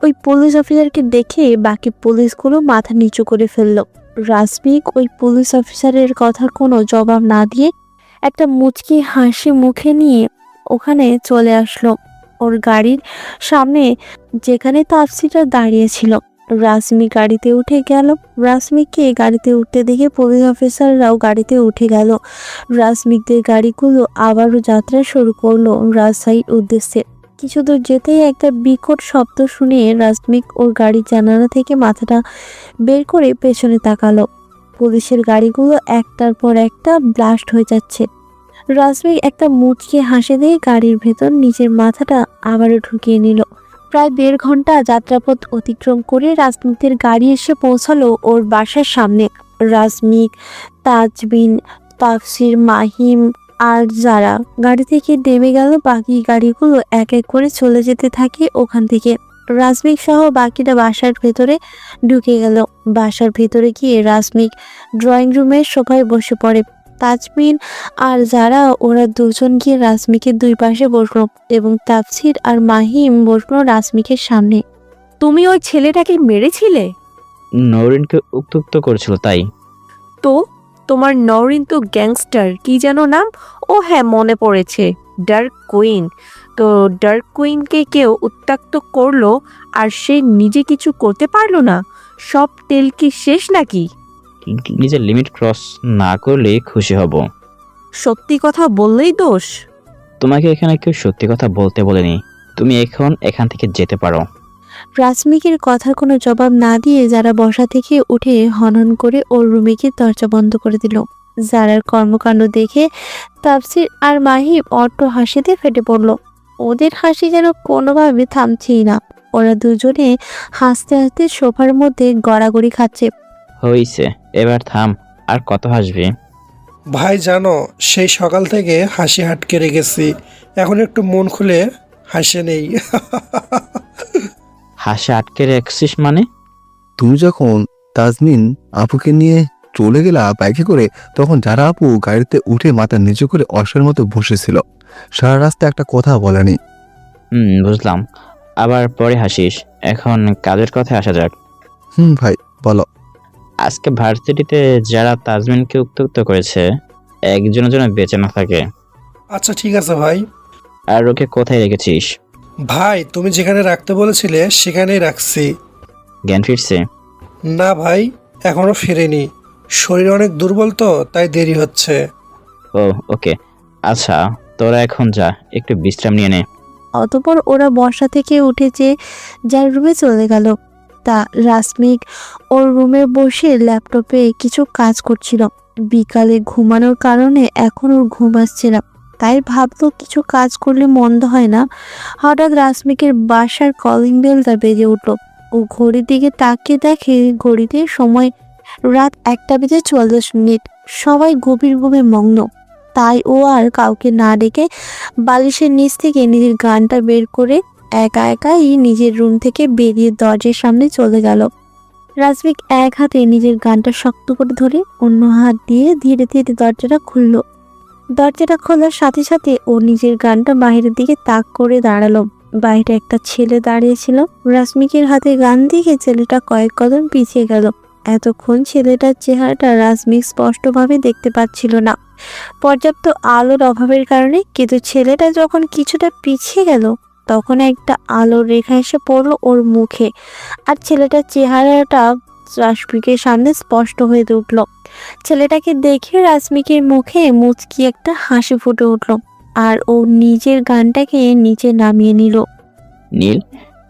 ওই পুলিশ অফিসারকে দেখে বাকি পুলিশগুলো মাথা নিচু করে ফেললো। রাশমিক ওই পুলিশ অফিসারের কথার কোনো জবাব না দিয়ে একটা মুচকি হাসি মুখে নিয়ে ওখানে চলে আসলো ওর গাড়ির সামনে, যেখানে তাফসিররা দাঁড়িয়েছিল। রাশমিক গাড়িতে উঠে গেল। রাশমিককে গাড়িতে উঠতে দেখে পুলিশ অফিসাররাও গাড়িতে উঠে গেল। রাশমিকদের গাড়িগুলো আবারও যাত্রা শুরু করলো রাজশাহীর উদ্দেশ্যে। কিছু দূর যেতেই একটা বিকট শব্দ শুনে রাশমিক ওর গাড়ির জানালা থেকে মাথাটা বের করে পেছনে তাকালো। পুলিশের গাড়িগুলো একটার পর একটা ব্লাস্ট হয়ে যাচ্ছে। রাশমিক একটা মুচকে হাসি দিয়ে গাড়ির ভেতর নিজের মাথাটা আবারও ঢুকিয়ে নিল। প্রায় 1.5 ঘন্টা যাত্রাপথ অতিক্রম করে রাশমিকের গাড়ি এসে পৌঁছালো ওর বাসার সামনে। রাশমিক, তাজমিন, তাফসির, মাহিম আর যারা গাড়ি থেকে নেমে গেল। বাকি গাড়িগুলো এক এক করে চলে যেতে থাকে ওখান থেকে। রাশমিক সহ বাকিটা বাসার ভেতরে ঢুকে গেল। বাসার ভেতরে গিয়ে রাশমিক ড্রয়িং রুমের সোফায় বসে পড়ে। তাজমিন আর যারা ওরা দুজন গিয়ে রাশমিকের দুই পাশে বসলো এবং তাফসির আর মাহিম বসলো রাশমিকের সামনে। তুমি ওই ছেলেটাকে মেরেছিলে? নরিনকে উত্ত্যক্ত করেছিল তাই। তো তোমার নরিন তো গ্যাংস্টার, কি যেন নাম? ও হ্যাঁ, মনে পড়েছে, ডার্ক কুইন। তো ডার্ক কুইনকে কেউ উত্ত্যক্ত করলো আর সে নিজে কিছু করতে পারলো না? সব তেল কি শেষ নাকি? নিজের লিমিট ক্রস না করলে খুশি হব। সত্যি কথা বললেই দোষ। তোমাকে এখানে কেউ সত্যি কথা বলতে বলেনি, তুমি এখন এখান থেকে যেতে পারো। রাশমিকের কথার কোনো জবাব না দিয়ে যারা বসা থেকে উঠে হনন করে ওর রুমে গিয়ে দরজা বন্ধ করে দিল। যারার কর্মকাণ্ড দেখে তাফসির আর মাহিম অট্ট হাসিতে ফেটে পড়ল। ওদের হাসি যেন কোনোভাবে থামছেই না। ওরা দুজনে হাসতে হাসতে সোফার মধ্যে গড়াগড়ি খাচ্ছে। হইছে, এবার থাম, আর কত হাসবি? ভাই জানো, সেই সকাল থেকে হাসি আটকে রেখেছি, এখন একটু মন খুলে হাসে নেই। হাসি আটকে রাখছিস মানে? তুমি যখন তাজমিন আপুকে নিয়ে চলে গেলা বাইকে করে, তখন যারা আপু গাড়িতে উঠে মাথা নিচু করে অশ্বের মতো বসেছিল, সারা রাস্তা একটা কথা বলেনি। বুঝলাম, আবার পরে হাসিস। এখন কাজের কথায় আসা যাক। ভাই বলো। আজকে ভার্সিটিতে যারা তাজমিনকে উত্ত্যক্ত করেছে একজনের জন্য বেঁচে না থাকে। আচ্ছা ঠিক আছে ভাই। আর ওকে কোথায় রেখেছিস? ভাই তুমি যেখানে রাখতে বলেছিলে সেখানেই রাখছি। জ্ঞান ফিরছে? না ভাই, এখনো ফেরেনি, শরীর অনেক দুর্বল তো তাই দেরি হচ্ছে। ও ওকে, আচ্ছা তোরা এখন যা, একটু বিশ্রাম নিয়ে নে। অতঃপর ওরা বসা থেকে উঠেছে যার রুমে চলে গেল। তা রাশমিক ওর রুমে বসে ল্যাপটপে কিছু কাজ করছিল। বিকালে ঘুমানোর কারণে এখন ওর ঘুম আসছে না, তাই ভাবলো কিছু কাজ করলে মন্দ হয় না। হঠাৎ রাশমিকের বাসার কলিং বেলটা বেজে উঠলো। ও ঘড়ির দিকে তাকিয়ে দেখে ঘড়িতে সময় রাত 1:40। সবাই গভীর ঘুমে মগ্ন, তাই ও আর কাউকে না ডেকে বালিশের নিচ থেকে নিজের গানটা বের করে একা একাই নিজের রুম থেকে বেরিয়ে দরজার সামনে চলে গেল। রাশমিক এক হাতে নিজের গানটা শক্ত করে ধরে অন্য হাত দিয়ে ধীরে ধীরে দরজাটা খুলল। দরজাটা খোলার সাথে সাথে ও নিজের গানটা বাইরের দিকে তাক করে দাঁড়ালো। বাইরে একটা ছেলে দাঁড়িয়েছিল। রাশমিকের হাতে গান দেখে ছেলেটা কয়েক কদম পিছিয়ে গেল। এতক্ষণ ছেলেটার চেহারাটা রাজমিক স্পষ্টভাবে দেখতে পাচ্ছিল না, পর্যাপ্ত আলোর অভাবের কারণে। কিন্তু ছেলেটা যখন কিছুটা পিছিয়ে গেল, তখন একটা আলোর রেখা এসে পড়লো ওর মুখে, আর ছেলেটার চেহারাটা রাশমিকের সামনে স্পষ্ট হয়ে উঠল। ছেলেটাকে দেখে রাশমিকের মুখে মুচকি একটা হাসি ফুটে উঠল, আর ও নিজের গানটাকে নিচে নামিয়ে নিল। নীল,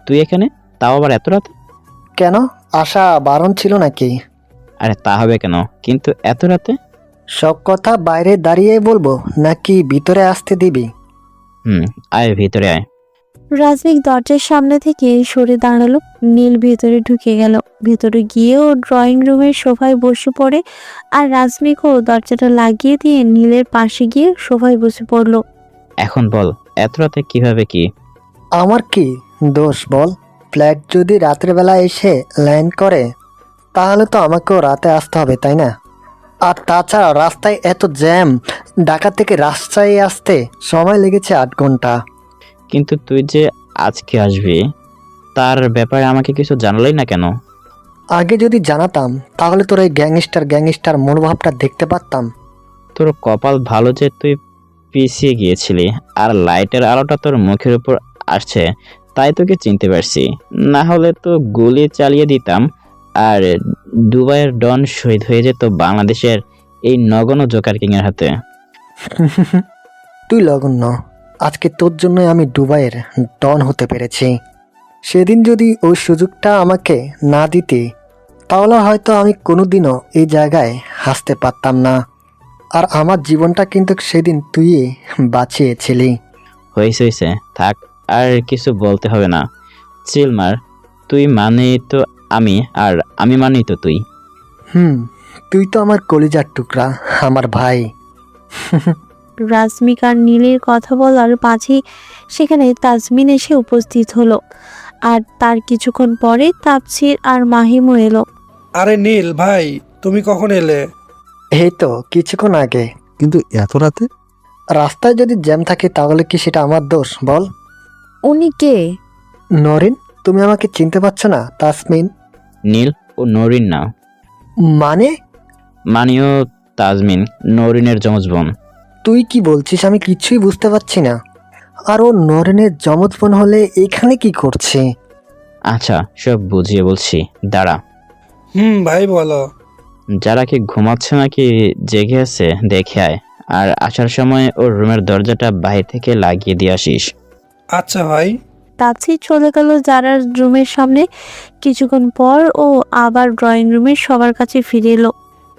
তুই এখানে, তাও আবার এত রাতে? কেন, আশা বারণ ছিল নাকি? আরে তা হবে কেন, কিন্তু এত রাতে? সব কথা বাইরে দাঁড়িয়ে বলবো নাকি ভিতরে আসতে দিবি? আয় ভিতরে আয়। রাজমিক দরজার সামনে থেকে সরে দাঁড়ালো। নীল ভেতরে ঢুকে গেল। ভেতরে গিয়ে ও ড্রয়িং রুমের সোফায় বসে পড়ে, আর রাজমিকও দরজাটা লাগিয়ে দিয়ে নীলের পাশে গিয়ে সোফায় বসে পড়ল। এখন বল, এত রাতে কিভাবে কি? আমার কি দোষ বল? ফ্ল্যাট যদি রাত্রেবেলা এসে ল্যান্ড করে, তাহলে তো আমাকেও রাতে আসতে হবে, তাই না? আর তাছাড়া রাস্তায় এত জ্যাম, ঢাকা থেকে রাজশাহী আসতে সময় লেগেছে 8 ঘন্টা। কিন্তু তুই যে আজকে আসবি, তার ব্যাপারে আমাকে কিছু জানালেই না কেন? আগে যদি জানাতাম তাহলে তোর এই গ্যাংস্টার মনোভাবটা দেখতে পারতাম। তোর কপাল ভালো যে তুই পিছিয়ে গিয়েছিলি, আর লাইটের আলোটা তোর মুখের উপর আসছে, তাই তোকে চিনতে পারছি। না হলে তো গুলি চালিয়ে দিতাম, আর দুবাইয়ের ডন শহীদ হয়ে যেত বাংলাদেশের এই নগণ্য জোকার কিংয়ের হাতে। তুই লগন্য, আজকে তোর জন্যই আমি দুবাইয়ের ডন হতে পেরেছি। সেদিন যদি ওই সুযোগটা আমাকে না দিতে, তাহলে হয়তো আমি কোনোদিনও এই জায়গায় হাসতে পারতাম না। আর আমার জীবনটা কিন্তু সেদিন তুই বাঁচিয়েছিলি। হয়েছে, থাক, আর কিছু বলতে হবে না। চিল মার, তুই মানে তো আমি, আর আমি মানি তো তুই। তুই তো আমার কলিজার টুকরা, আমার ভাই। রাজমিক আর নীলের কথা বলার মাঝে সেখানে তাজমিন এসে উপস্থিত হলো, আর তার কিছুক্ষণ পরে তাপসির আর মাহিমও এলো। আরে নীল ভাই, তুমি কখন এলে? এই তো কিছুক্ষণ আগে। কিন্তু এত রাতে? রাস্তায় যদি জ্যাম থাকে তাহলে কি সেটা আমার দোষ বল? উনি কে? নরিন, তুমি আমাকে চিনতে পারছো না? তাসমিন। নীল, ও নরিন না। মানে? মানিও তাজমিন, নরিনের যমজ বোন। তুই কি বলছিস? আমি কিছুই বুঝতে পারছি না। আর ও নরিনের যমজ বোন হলে এখানে কি করছে? আচ্ছা, সব বুঝিয়ে বলছি, দাঁড়া। ভাই বলো। যারা কি ঘুমাচ্ছে নাকি জেগে আছে দেখে আয়, আর আসার সময় ওর রুমের দরজাটা বাইরে থেকে লাগিয়ে দিয়ে আসিস। আচ্ছা ভাই। তাপসির চলে গেল যারার রুমের সামনে। কিছুক্ষণ পর ও আবার ড্রয়িং রুমের সবার কাছে ফিরে এলো।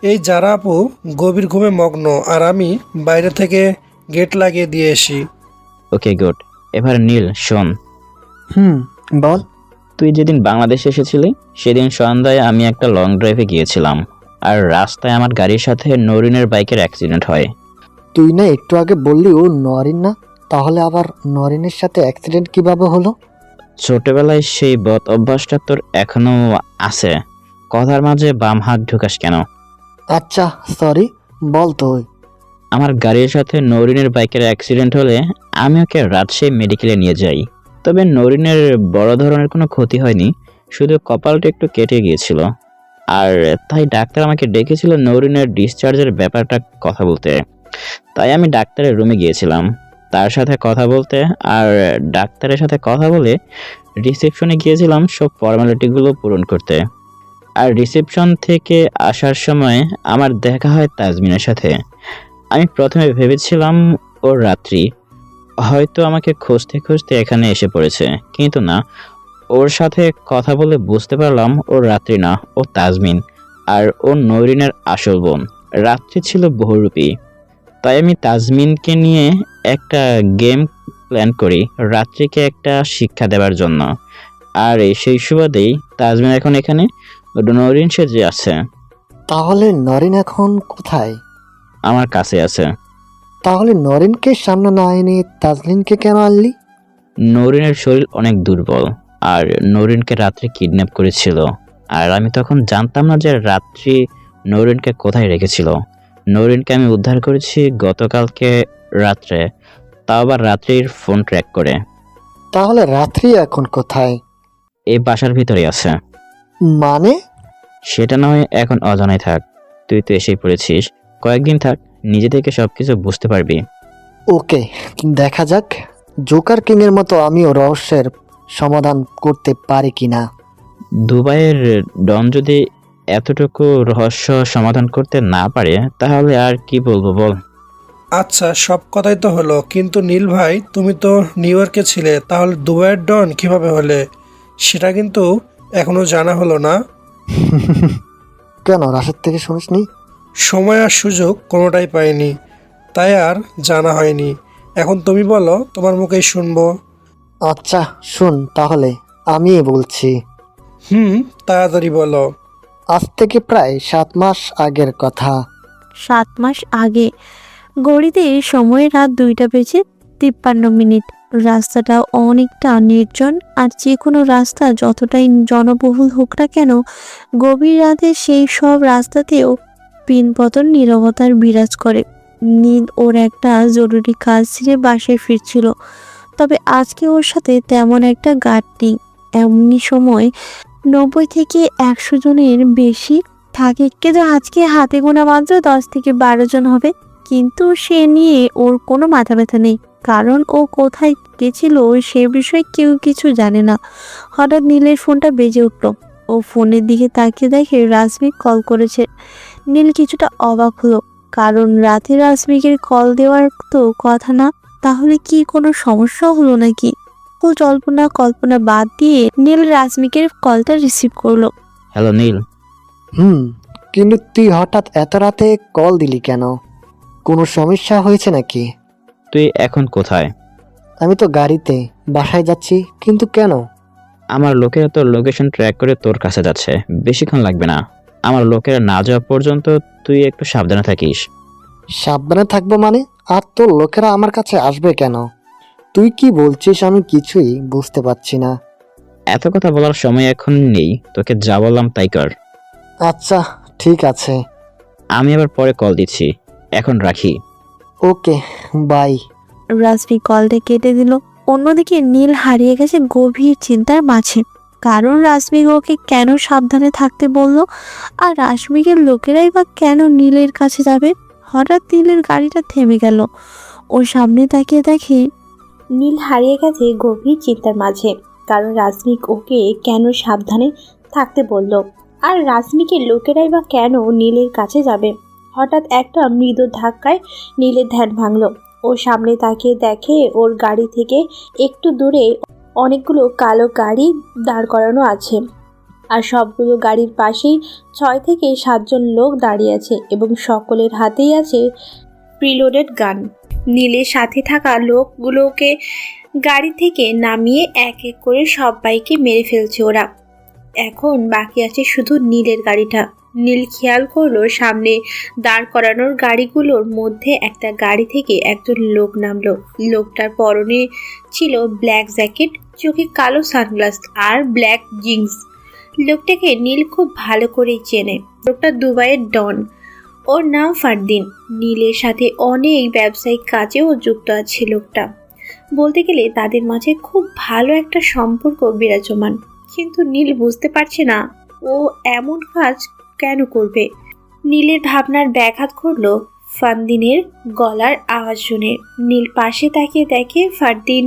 এই যারা আপু গভীর ঘুমে মগ্ন, আর আমি বাইরে থেকে গেট লাগিয়ে দিয়ে এসি। Okay good. এবার নীল শোন, বল। তুই যেদিন বাংলাদেশে এসেছিলি সেদিন সন্ধ্যায় আমি একটা লং ড্রাইভে গিয়েছিলাম, আর রাস্তায় আমার গাড়ির সাথে নরিনের বাইকের অ্যাক্সিডেন্ট হয়। তুই না একটু আগে বললি ও নরিন না, তাহলে আবার নরিনের সাথে অ্যাক্সিডেন্ট কিভাবে হলো? ছোটবেলায় সেই বদ অভ্যাসটা তোর এখনো আছে। কথার মাঝে বাম হাত ঢুকাস কেন? আচ্ছা সরি, বল তুই। আমার গাড়ির সাথে নরিনের বাইকের অ্যাক্সিডেন্ট হলে আমি ওকে রাজশাহী মেডিকেলে নিয়ে যাই। তবে নরিনের বড় ধরনের কোনো ক্ষতি হয়নি, শুধু কপালটা একটু কেটে গিয়েছিল। আর তাই ডাক্তার আমাকে ডেকেছিল নরিনের ডিসচার্জের ব্যাপারটা কথা বলতে। তাই আমি ডাক্তারের রুমে গিয়েছিলাম তার সাথে কথা বলতে, আর ডাক্তারের সাথে কথা বলে রিসেপশনে গিয়েছিলাম সব ফর্মালিটিগুলো পূরণ করতে। আর রিসেপশন থেকে আসার সময় আমার দেখা হয় তাজমিনের সাথে। আমি প্রথমে ভেবেছিলাম ওর রাত্রি, হয়তো আমাকে খুঁজতে খুঁজতে এখানে এসে পড়েছে, কিন্তু না, ওর সাথে কথা বলে বুঝতে পারলাম ওর রাত্রি না, ও তাজমিন, আর ও নরিনের আসল বোন। রাত্রি ছিল বহুরূপী। তাই আমি তাজমিনকে নিয়ে একটা গেম প্ল্যান করি রাত্রিকে একটা শিক্ষা দেওয়ার জন্য। আর সেই সুবাদেই তাজমিন এখন এখানে নরিন সেজে আছে। তাহলে নরিন এখন কোথায়? আমার কাছে আছে। তাহলে নরিনকে সামনে না এনে তাজলিনকে কেন আনলি? নরিনের শরীর অনেক দুর্বল, আর নরিনকে রাত্রে কিডন্যাপ করেছিল। আর আমি তখন জানতাম না যে রাত্রি নরিনকে কোথায় রেখেছিল। নরিনকে আমি উদ্ধার করেছি গতকালকে রাত্রে, তাও আবার রাত্রির ফোন ট্র্যাক করে। তাহলে রাত্রি এখন কোথায়? এই বাসার ভিতরে আছে। মানে? সেটা না হয় এখন অজানাই থাক, তুই তো এসেই পড়েছিস, কয়েকদিন থাক, নিজে থেকে সবকিছু বুঝতে পারবি। ওকে, দেখা যাক জোকার কিং এর মতো আমিও রহস্যের সমাধান করতে পারি কিনা। দুবাইয়ের ডন যদি এতটুকু রহস্য সমাধান করতে না পারে তাহলে আর কি বলবো বল। আচ্ছা, সব কথাই তো হলো, কিন্তু নীল ভাই তুমি তো নিউ ইয়র্কে ছিলে, তাহলে দুবাইয়ের ডন কিভাবে হলে সেটা কিন্তু এখনো জানা হলো না। কেন, রাশেদ থেকে শুনিসনি? সময় আর সুযোগ কোনোটাই পাইনি, তাই আর জানা হয়নি। এখন তুমি বলো, তোমার মুখেই শুনবো। আচ্ছা শুন তাহলে, আমি বলছি। তাড়াতাড়ি বলো। আজ থেকে প্রায় 7 মাস আগের কথা। 7 মাস আগে। ঘড়িতে সময় রাত 2:53। রাস্তাটা অনেকটা নির্জন, আর যে কোনো রাস্তা যতটাই জনবহুল হোক না কেন, গভীর রাতে সেই সব রাস্তাতেও পিনপতন নীরবতার বিরাজ করে। নীল ওর একটা জরুরি কাজ ছেড়ে বাসায় ফিরছিল, তবে আজকে ওর সাথে তেমন একটা গার্ড নেই। এমনি সময় 90 থেকে 100 জনের বেশি থাকে, কিন্তু আজকে হাতে গোনা মাত্র 10 থেকে 12 জন হবে। কিন্তু সে নিয়ে ওর কোনো মাথা ব্যথা নেই, কারণ ও কোথায় গেছিল সে বিষয়ে কেউ কিছু জানে না। হঠাৎ নীলের ফোনটা বেজে উঠল। ও ফোনের দিকে তাকিয়ে দেখে রাসমিক কল করেছে। নীল কিছুটা অবাক হলো, কারণ রাতে রাসমিকের কল দেওয়ার তো কথা না। তাহলে কি কোনো সমস্যা হলো নাকি? ও জল্পনা কল্পনা বাদ দিয়ে নীল রাসমিকের কলটা রিসিভ করলো। হ্যালো নীল। কিন্তু তুই হঠাৎ এত রাতে কল দিলি কেন? কোনো সমস্যা হয়েছে নাকি? তুই এখন কোথায়? আমি তো গাড়িতে বাসায় যাচ্ছি। কিন্তু কেন? আমার লোকেরা তোর লোকেশন ট্র্যাক করে তোর কাছে যাচ্ছে, বেশিক্ষণ লাগবে না। আমার লোকেরা না যাওয়া পর্যন্ত তুই একটু সাবধানে থাকিস। সাবধানে থাকবো মানে? আর তোর লোকেরা আমার কাছে আসবে কেন? তুই কি বলছিস আমি কিছুই বুঝতে পারছি না। এত কথা বলার সময় এখন নেই, তোকে যা বললাম তাই কর। আচ্ছা ঠিক আছে, আমি আবার পরে কল দিচ্ছি, এখন রাখি। Okay bye. রাসমিক কলটা কেটে দিল। অন্যদিকে নীল হারিয়ে গেছে গভীর চিন্তার মাঝে, কারণ রাসমিক ওকে কেন সাবধানে থাকতে বলল, আর রাসমিকের লোকেরাই বা কেন নীলের কাছে যাবে। হঠাৎ নীলের গাড়িটা থেমে গেল। ওর সামনে তাকিয়ে দেখে নীল হারিয়ে গেছে গভীর চিন্তার মাঝে, কারণ রাসমিক ওকে কেন সাবধানে থাকতে বলল, আর রাসমিকের লোকেরাই বা কেন নীলের কাছে যাবে। হঠাৎ একটা মৃদু ধাক্কায় নীলের ধ্যান ভাঙল। ওর সামনে তাকিয়ে দেখে ওর গাড়ি থেকে একটু দূরে অনেকগুলো কালো গাড়ি দাঁড় করানো আছে, আর সবগুলো গাড়ির পাশেই 6 থেকে 7 জন লোক দাঁড়িয়ে আছে, এবং সকলের হাতেই আছে প্রিলোডেড গান। নীলের সাথে থাকা লোকগুলোকে গাড়ি থেকে নামিয়ে এক এক করে সবাইকে মেরে ফেলছে ওরা। এখন বাকি আছে শুধু নীলের গাড়িটা। নীল খেয়াল করলো সামনে দাঁড় করানোর গাড়িগুলোর মধ্যে একটা গাড়ি থেকে একজন লোক নামলো। লোকটার পরনে ছিল ব্ল্যাক জ্যাকেট, চোখে কালো সানগ্লাস আর ব্ল্যাক জিন্স। লোকটাকে নীল খুব ভালো করেই চেনে। লোকটা দুবাইয়ের ডন, ওর নাম ফারদিন। নীলের সাথে অনেক ব্যবসায়িক কাজেও যুক্ত আছে লোকটা। বলতে গেলে তাদের মাঝে খুব ভালো একটা সম্পর্ক বিরাজমান, কিন্তু নীল বুঝতে পারছে না ও এমন কাজ কেন করবে। নীলের ভাবনার ব্যাঘাত করলো ফারদিনের গলার আওয়াজ শুনে। নীল পাশে তাকিয়ে দেখে ফারদিন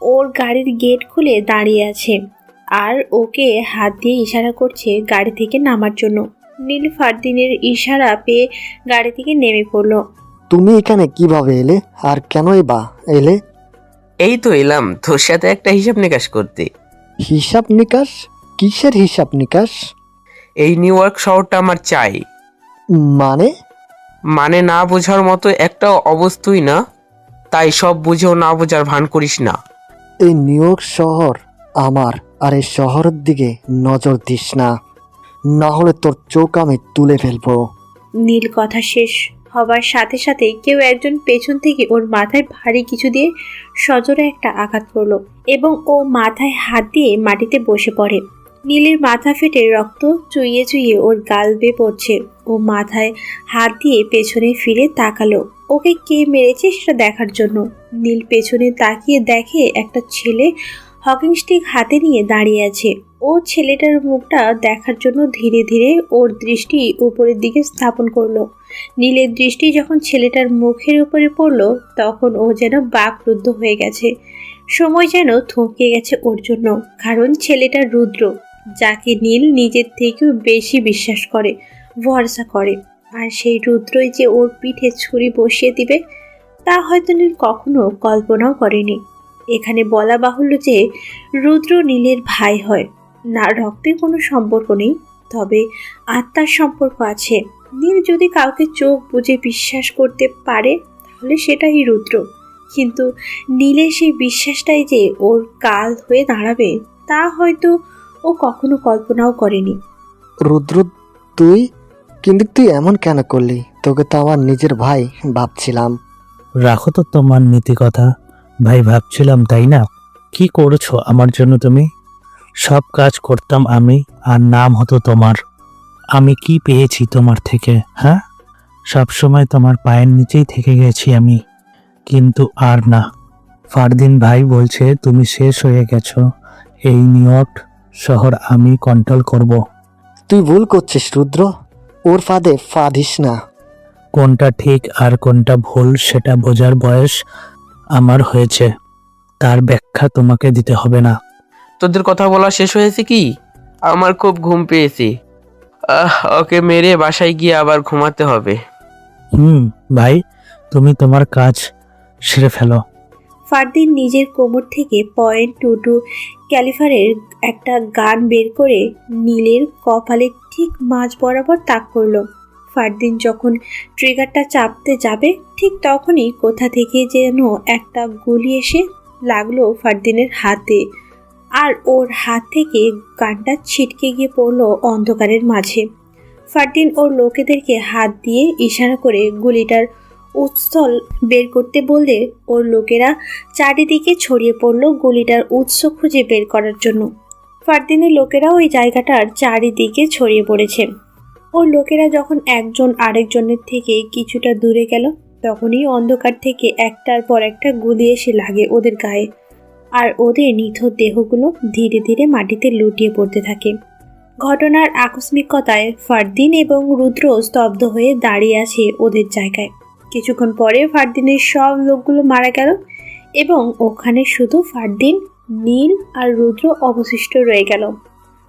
ওর গাড়ির গেট খুলে দাঁড়িয়ে আছে, আর ওকে হাত দিয়ে ইশারা করছে গাড়ি থেকে নামার জন্য। নীল ফারদিনের ইশারা পেয়ে গাড়ি থেকে নেমে পড়লো। তুমি এখানে কিভাবে এলে, আর কেনই বা এলে? এই তো এলাম তোর সাথে একটা হিসাব নিকাশ করতে। হিসাব নিকাশ? কিসের হিসাব নিকাশ? এই নিউ ইয়র্ক শহরটা আমার চাই। মানে না বোঝার মতো একটা অবস্থাই না, তাই সব বুঝেও না বোঝার ভান করিস না। এই নিউ ইয়র্ক শহর আমার, আর এই শহরের দিকে নজর দিস না, না হলে তোর চোখ আমি তুলে ফেলবো। নীল কথা শেষ হবার সাথে সাথে কেউ একজন পেছন থেকে ওর মাথায় ভারী কিছু দিয়ে সজোরে একটা আঘাত করলো, এবং ও মাথায় হাত দিয়ে মাটিতে বসে পড়ে। নীলের মাথা ফেটে রক্ত চুইয়ে চুইয়ে ওর গাল বেয়ে পড়ছে। ও মাথায় হাত দিয়ে পেছনে ফিরে তাকালো ওকে কে মেরেছে সেটা দেখার জন্য। নীল পেছনে তাকিয়ে দেখে একটা ছেলে হকিং স্টিক হাতে নিয়ে দাঁড়িয়ে আছে। ও ছেলেটার মুখটা দেখার জন্য ধীরে ধীরে ওর দৃষ্টি উপরের দিকে স্থাপন করলো। নীলের দৃষ্টি যখন ছেলেটার মুখের উপরে পড়লো তখন ও যেন বাকরুদ্ধ হয়ে গেছে। সময় যেন থমকে গেছে ওর জন্য, কারণ ছেলেটা রুদ্র, যাকে নীল নিজের থেকেও বেশি বিশ্বাস করে, ভরসা করে। আর সেই রুদ্রই যে ওর পিঠে ছুরি বসিয়ে দিবে তা হয়তো নীল কখনো কল্পনাও করেনি। এখানে বলা বাহুল্য যে রুদ্র নীলের ভাই হয় না, রক্তের কোনো সম্পর্ক নেই, তবে আত্মার সম্পর্ক আছে। নীল যদি কাউকে চোখ বুজে বিশ্বাস করতে পারে তাহলে সেটাই রুদ্র, কিন্তু নীলের সেই বিশ্বাসটাই যে ওর কাল হয়ে দাঁড়াবে তা হয়তো ও কখনো কল্পনাও করেনি। রুদ্র, তুই এমন কেন করলি? তোকে তো আমার নিজের ভাই ভাবছিলাম। রাখো তো তোমার নীতি কথা, ভাই ভাবছিলাম তাই না? কি করেছো আমার জন্য তুমি? সব কাজ করতাম আমি, আর নাম হতো তোমার। আমি কি পেয়েছি তোমার থেকে? হ্যাঁ, সব সময় তোমার পায়ের নিচেই থেকে গেছি আমি, কিন্তু আর না। ফারদিন ভাই বলছে তুমি শেষ হয়ে গেছো। এই নিউ ইয়র্ক শহর আমি কন্ট্রোল করব। তুই ভুল করছিস রুদ্র, ওর ফাঁদে পা দিস না। কোনটা ঠিক আর কোনটা ভুল সেটা বোঝার বয়স আমার হয়েছে, তার ব্যাখ্যা তোমাকে দিতে হবে না। তোদের কথা বলা শেষ হয়েছে কি? আমার খুব ঘুম পেয়েছে। ওকে মেরে বাসায় গিয়ে আবার ঘুমাতে হবে। ভাই, তুমি তোমার কাজ সেরে ফেলো। ফারদিন নিজের কোমর থেকে .22 ক্যালিফারের একটা গান বের করে নীলের কপালে ঠিক মাঝ বরাবর তাক করলো। ফারদিন যখন ট্রিগারটা চাপতে যাবে ঠিক তখনই কোথা থেকে যেন একটা গুলি এসে লাগলো ফারদিনের হাতে, আর ওর হাত থেকে গানটা ছিটকে গিয়ে পড়লো অন্ধকারের মাঝে। ফারদিন ওর লোকেদেরকে হাত দিয়ে ইশারা করে গুলিটার উৎসল বের করতে বললে ওর লোকেরা চারিদিকে ছড়িয়ে পড়ল গুলিটার উৎস খুঁজে বের করার জন্য। ফারদিনের লোকেরা ওই জায়গাটার চারিদিকে ছড়িয়ে পড়েছে। ওর লোকেরা যখন একজন আরেকজনের থেকে কিছুটা দূরে গেল তখনই অন্ধকার থেকে একটার পর একটা গুলি এসে লাগে ওদের গায়ে, আর ওদের নিথর দেহগুলো ধীরে ধীরে মাটিতে লুটিয়ে পড়তে থাকে। ঘটনার আকস্মিকতায় ফারদিন এবং রুদ্র স্তব্ধ হয়ে দাঁড়িয়ে আছে ওদের জায়গায়। কিছুক্ষণ পরে ফারদিনের সব লোকগুলো মারা গেল এবং ওখানে শুধু ফারদিন, নীল আর রুদ্র অবশিষ্ট রয়ে গেল।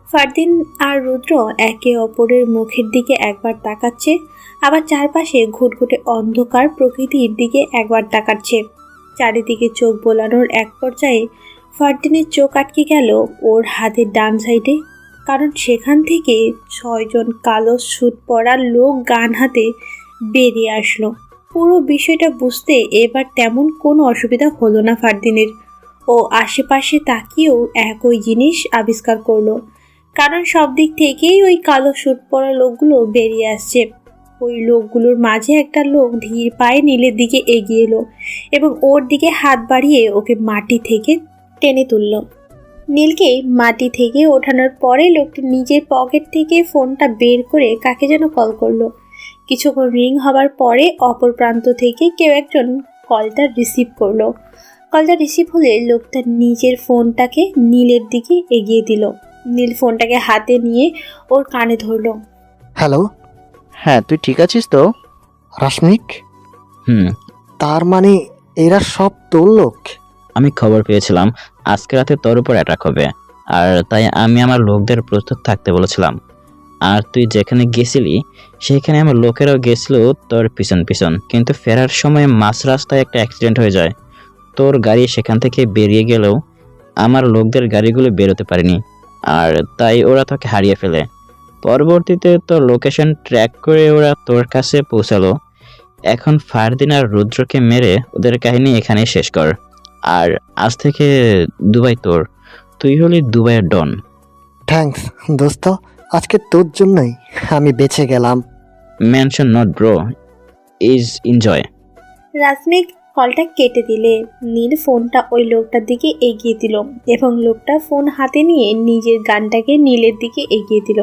ফারদিন আর রুদ্র একে অপরের মুখের দিকে একবার তাকাচ্ছে, আবার চারপাশে ঘুটঘুটে অন্ধকার প্রকৃতির দিকে একবার তাকাচ্ছে। চারিদিকে চোখ বোলানোর এক পর্যায়ে ফারদিনের চোখ আটকে গেল ওর হাতের ডান সাইডে, কারণ সেখান থেকে 6 জন কালো স্যুট পরা লোক গান হাতে বেরিয়ে আসলো। পুরো বিষয়টা বুঝতে এবার তেমন কোনো অসুবিধা হলো না ফারদিনের। ও আশেপাশে তাকিয়েও একই জিনিস আবিষ্কার করলো, কারণ সব দিক থেকেই ওই কালো স্যুট পরা লোকগুলো বেরিয়ে আসছে। ওই লোকগুলোর মাঝে একটা লোক ধীর পায়ে নীলের দিকে এগিয়ে এলো এবং ওর দিকে হাত বাড়িয়ে ওকে মাটি থেকে টেনে তুলল। নীলকে মাটি থেকে ওঠানোর পরে লোকটি নিজের পকেট থেকে ফোনটা বের করে কাকে যেন কল করলো। কিছুক্ষণ রিং হবার পরে অপর প্রান্ত থেকে কেউ একজন কলটা রিসিভ করলো। কলটা রিসিভ হলে লোকটা নিজের ফোনটাকে নীলের দিকে এগিয়ে দিল। নীল ফোনটাকে হাতে নিয়ে ওর কানে ধরলো। হ্যালো। হ্যাঁ, তুই ঠিক আছিস তো? রাশমিক, তার মানে এরা সব তোর লোক? আমি খবর পেয়েছিলাম আজকে রাতে তোর উপর অ্যাটাক হবে, আর তাই আমি আমার লোকদের প্রস্তুত থাকতে বলেছিলাম। আর তুই যেখানে গেছিলি সেখানে আমার লোকেরাও গেছিল তোর পিছন পিছন, কিন্তু ফেরার সময় মাঝ রাস্তায় একটা অ্যাক্সিডেন্ট হয়ে যায়। তোর গাড়ি সেখান থেকে বেরিয়ে গেলেও আমার লোকদের গাড়িগুলো বেরোতে পারেনি, আর তাই ওরা তোকে হারিয়ে ফেলে। পরবর্তীতে তোর লোকেশন ট্র্যাক করে ওরা তোর কাছে পৌঁছালো। এখন ফারদিন আর রুদ্রকে মেরে ওদের কাহিনী এখানেই শেষ কর, আর আজ থেকে দুবাই তোর, তুই হলি দুবাইয়ের ডন। থ্যাঙ্কস দোস্ত, আজকে তোর জন্যই আমি বেঁচে গেলাম। Mention not bro, is enjoy. Rashmik কলটা কেটে দিলে নীল ফোনটা ওই লোকটার দিকে এগিয়ে দিল এবং লোকটা ফোন হাতে নিয়ে নিজের গানটাকে নীলের দিকে এগিয়ে দিল।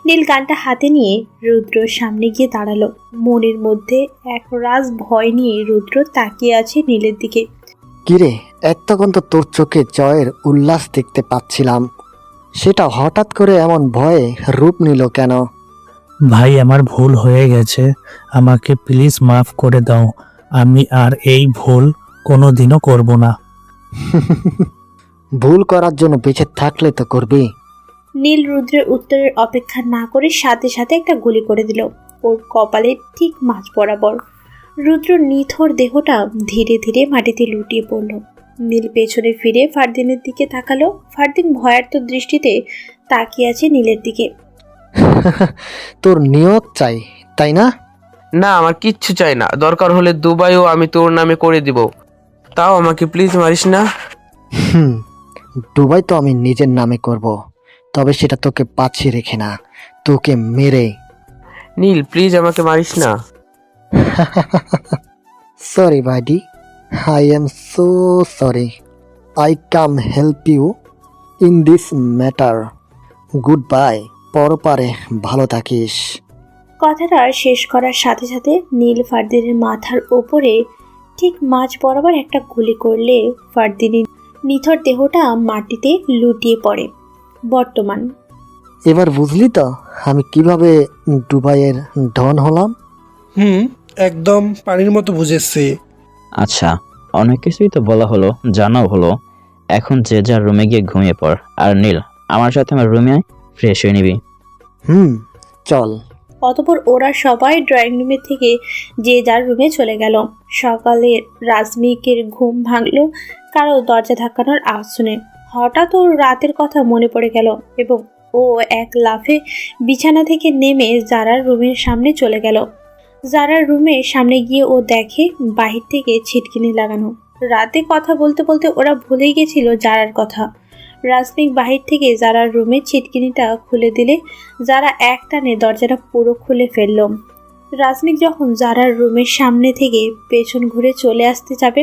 নীল গানটা হাতে নিয়ে রুদ্রর সামনে গিয়ে দাঁড়ালো। মনের মধ্যে এক রাজ ভয় নিয়ে রুদ্র তাকিয়ে আছে নীলের দিকে। কিরে, এতক্ষণ তো তোর চোখে জয়ের উল্লাস দেখতে পাচ্ছিলাম, সেটা হঠাৎ করে এমন ভয়ে রূপ নিল কেন? ভাই আমার ভুল হয়ে গেছে, আমাকে প্লিজ মাফ করে দাও। আমি আর এই ভুল কোনোদিনও করব না। ভুল করার জন্য বেঁচে থাকলে তো করবি। নীল রুদ্রের উত্তরের অপেক্ষা না করে সাথে সাথে একটা গুলি করে দিল ওর কপালে ঠিক মাঝ বরাবর। রুদ্র নিথর দেহটা ধীরে ধীরে মাটিতে লুটিয়ে পড়ল। নীল পেছনে ফিরে ফারদিনের দিকে তাকালো। ফারদিন ভয়ার্ত দৃষ্টিতে তাকিয়ে আছে নীলের দিকে। তোর নিয়োগ চাই, তাই না? না, আমার কিচ্ছু চাই না। দরকার হলে দুবাইও আমি তোর নামে করে দিব। তাও আমাকে প্লিজ মারিস না। দুবাই তো আমি নিজের নামে করব, তবে সেটা তোকে বাঁচিয়ে রেখে না, তোকে মেরে। নীল প্লিজ আমাকে মারিস না। Sorry buddy, I am so sorry. I come help you in this matter. Good bye, পরপারে ভালো থাকিস। কথাটা শেষ করার সাথে সাথে নীল ফারদিনের মাথার ওপরে ঠিক মাঝ বরাবর একটা গুলি করলে ফারদিনের নিথর দেহটা মাটিতে লুটিয়ে পড়ে। বর্তমান। এবার বুঝলি তো আমি কিভাবে দুবাইয়ের ডন হলাম? একদম পানির মতো বুঝেছি। আচ্ছা, অনেক কিছুই তো বলা হলো, জানাও হলো। এখন যে যার রুমে গিয়ে ঘুমিয়ে পড়। আর নীল, আমার সাথে আমার রুমে ফ্রেশ হয়ে নিবি। চল। অতঃপর ওরা সবাই ড্রয়িং রুমে থেকে যে যার রুমে চলে গেল। সকালে রাজমিকের ঘুম ভাঙলো কারো দরজা ধাক্কানোর আওয়াজ শুনে। হঠাৎ ওর রাতের কথা মনে পড়ে গেল এবং ও এক লাফে বিছানা থেকে নেমে জারার রুমের সামনে চলে গেল। জারার রুমের সামনে গিয়ে ও দেখে বাহির থেকে ছিটকিনি লাগানো। রাতে কথা বলতে বলতে ওরা ভুলেই গেছিল জারার কথা। রাজমিক বাহির থেকে জারার রুমের ছিটকিনিটা খুলে দিলে যারা এক টানে দরজাটা পুরো খুলে ফেলল। রাজমিক যখন জারার রুমের সামনে থেকে পেছন ঘুরে চলে আসতে যাবে,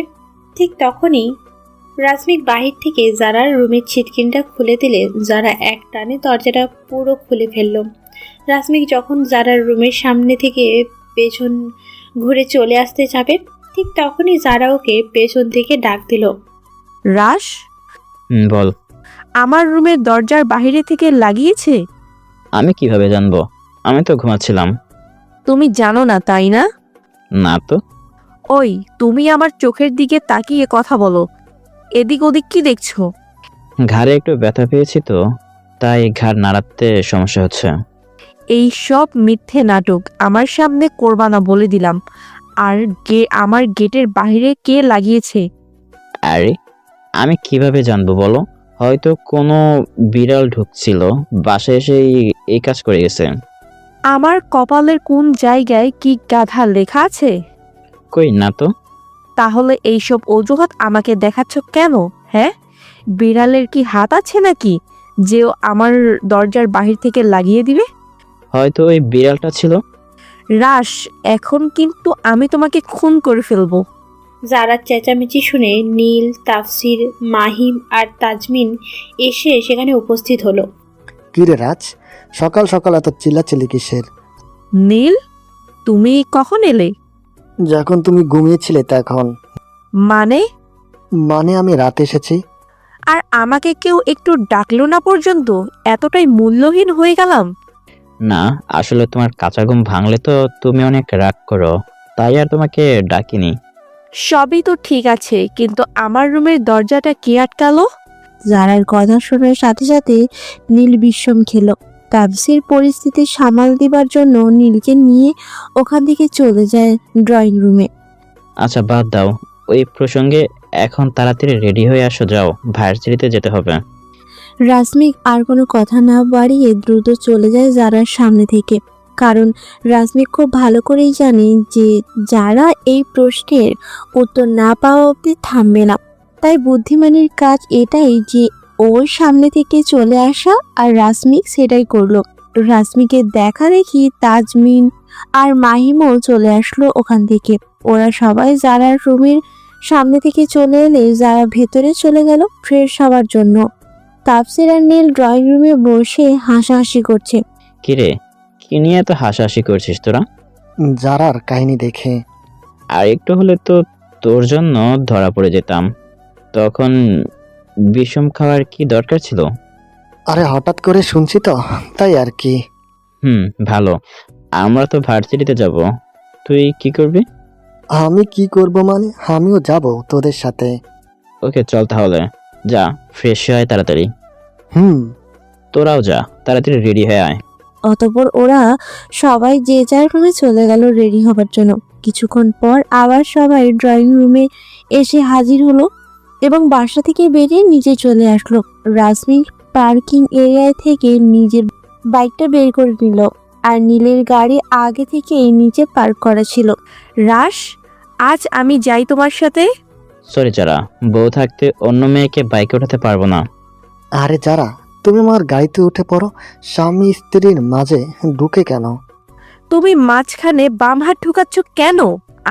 ঠিক তখনই রাজমিক বাহির থেকে জারার রুমের ছিটকিনিটা খুলে দিলে যারা এক টানে দরজাটা পুরো খুলে ফেলল। রাজমিক যখন জারার রুমের সামনে থেকে পেছন ঘুরে চলে আসতে যাবে, ঠিক তখনই জারা ওকে পেছন থেকে ডাক দিল। রাশ, বল। আমার রুমের দরজার বাইরে থেকে লাগিয়েছে? আমি কিভাবে জানবো? আমি তো ঘুমাচ্ছিলাম। তুমি জানো না, তাই না? না তো। ওই, তুমি আমার চোখের দিকে তাকিয়ে কথা বলো। এদিক ওদিক কি দেখছো? ঘাড়ে একটু ব্যথা পেয়েছি তো, তাই ঘাড় নাড়াতে সমস্যা হচ্ছে। এই সব মিথ্যে নাটক আমার সামনে করবা না বলে দিলাম। আর আমার গেটের বাইরে কে লাগিয়েছে? আরে, আমি কিভাবে জানবো বলো? হয়তো কোনো বিড়াল ঢুকছিল, বাসায় এসে এই কাজ করে গেছে। আমার কপালের কোন জায়গায় কি গাধা লেখা আছে? কই না তো। তাহলে এইসব অজুহাত আমাকে দেখাচ্ছ কেন? হ্যাঁ, বিড়ালের কি হাত আছে নাকি যে ও আমার দরজার বাহির থেকে লাগিয়ে দিবে? হয়তো ওই বিড়ালটা ছিল। রাশ, এখন কিন্তু আমি তোমাকে খুন করে ফেলবো। জারার চেঁচামেচি শুনে নীল, তাফসির, মাহিম আর তাজমিন এসে সেখানে উপস্থিত হলো। কিরে রাজ, সকাল সকাল এত চিল্লাচিল্লি কিসের? নীল, তুমি কখন এলে? যখন তুমি ঘুমিয়েছিলে তখন। মানে আমি রাতে এসেছি। আর আমাকে কেউ একটু ডাকলো না পর্যন্ত? এতটাই মূল্যহীন হয়ে গেলাম? না, আসলে তোমার কাঁচা ঘুম ভাঙলে তো তুমি অনেক রাগ করো, তাই আর তোমাকে ডাকিনি। সবই তো ঠিক আছে, কিন্তু আমার রুমের দরজাটা কে আটকালো? জারার কথা শোনার সাথে সাথে নীল বিষম খেল। তাফসির পরিস্থিতি সামাল দিবার জন্য নীলকে নিয়ে ওখান থেকে চলে যায় ড্রয়িং রুমে। আচ্ছা বাদ দাও ওই প্রসঙ্গে, এখন তাড়াতাড়ি রেডি হয়ে আসো, যাও, ভার্সিটিতে যেতে হবে। রাজমিক আর কোনো কথা না বাড়িয়ে দ্রুত চলে যায় জারার সামনে থেকে, কারণ রাজমিক খুব ভালো করেই জানে যে যারা এই প্রশ্নের উত্তর না পাওয়া অবধি থামবে না। তাই বুদ্ধিমানের কাজ এটাই যে ওর সামনে থেকে চলে আসা, আর রাজমিক সেটাই করলো। রাজমিকের দেখা দেখি তাজমিন আর মাহিমও চলে আসলো ওখান থেকে। ওরা সবাই জারার রুমের সামনে থেকে চলে এলে যারা ভেতরে চলে গেল ফ্রেশ হওয়ার জন্য। তাফসির আর নীল ড্রয়িং রুমে বসে হাসাহাসি করছে। কিরে, কি নিয়ে এত হাসাহাসি করছিস তোরা? জারার কাহিনী দেখে। আর একটু হলে তো তোর জন্য ধরা পড়ে যেতাম। তখন বিষম খাওয়ার কি দরকার ছিল? আরে হঠাৎ করে শুনছি তো, তাই আর কি। ভালো। আমরা তো ভার্সিটিতে যাব, তুই কি করবি? আমি কি করব মানে, আমিও যাব তোদের সাথে। ওকে চল তাহলে, যা ফ্রেশ হয়ে তাড়াতাড়ি। হুম। তোরাও যা, তাড়াতাড়ি রেডি হয়ে আয়। অতঃপর ওরা সবাই যে যার রুমে চলে গেল রেডি হবার জন্য। কিছুক্ষণ পর আবার সবাই ড্রয়িং রুমে এসে হাজির হলো এবং বাসা থেকে বেরিয়ে নিচে চলে আসলো। রাজমিন পার্কিং এরিয়া থেকে নিজের বাইকটা বের করে নিল, আর নীলের গাড়ি আগে থেকে নিচে পার্ক করা ছিল। রাশ, আজ আমি যাই তোমার সাথে। সরি যারা, বউ থাকতে অন্য মেয়েকে বাইকে ওঠাতে পারবো না। আরে যারা, তুমি আমার গাড়িতে উঠে পড়ো, স্বামী স্ত্রীর মাঝে ঢুকে কেন? তুমি মাঝখানে বাম হাত ঢুকাচ্ছ কেন?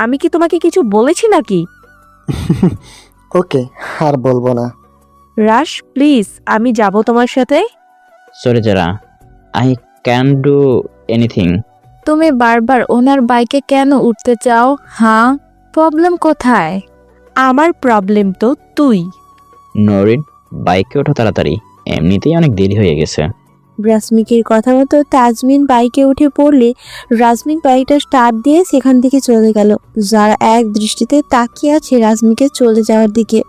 আমি কি তোমাকে কিছু বলেছি নাকি? ওকে, আর বলবো না। রাশ প্লিজ, আমি যাব তোমার সাথে। সরি যারা, আই ক্যান ডু এনিথিং। তুমি বারবার ওনার বাইকে কেন উঠতে চাও? হ্যাঁ, প্রবলেম কোথায়? আমার প্রবলেম তো তুই। নরিন, বাইকে ওঠো তাড়াতাড়ি, এমনিতেই অনেক দেরি হয়ে গেছে। রাজমিকের কথা মতো তাজমিন বাইকে উঠে পড়লে রাজমিক বাইকটা স্টার্ট দিয়ে সেখান থেকে চলে গেল। যারা এক দৃষ্টিতে তাকিয়ে আছে রাজমিকের চলে যাওয়ার দিকে।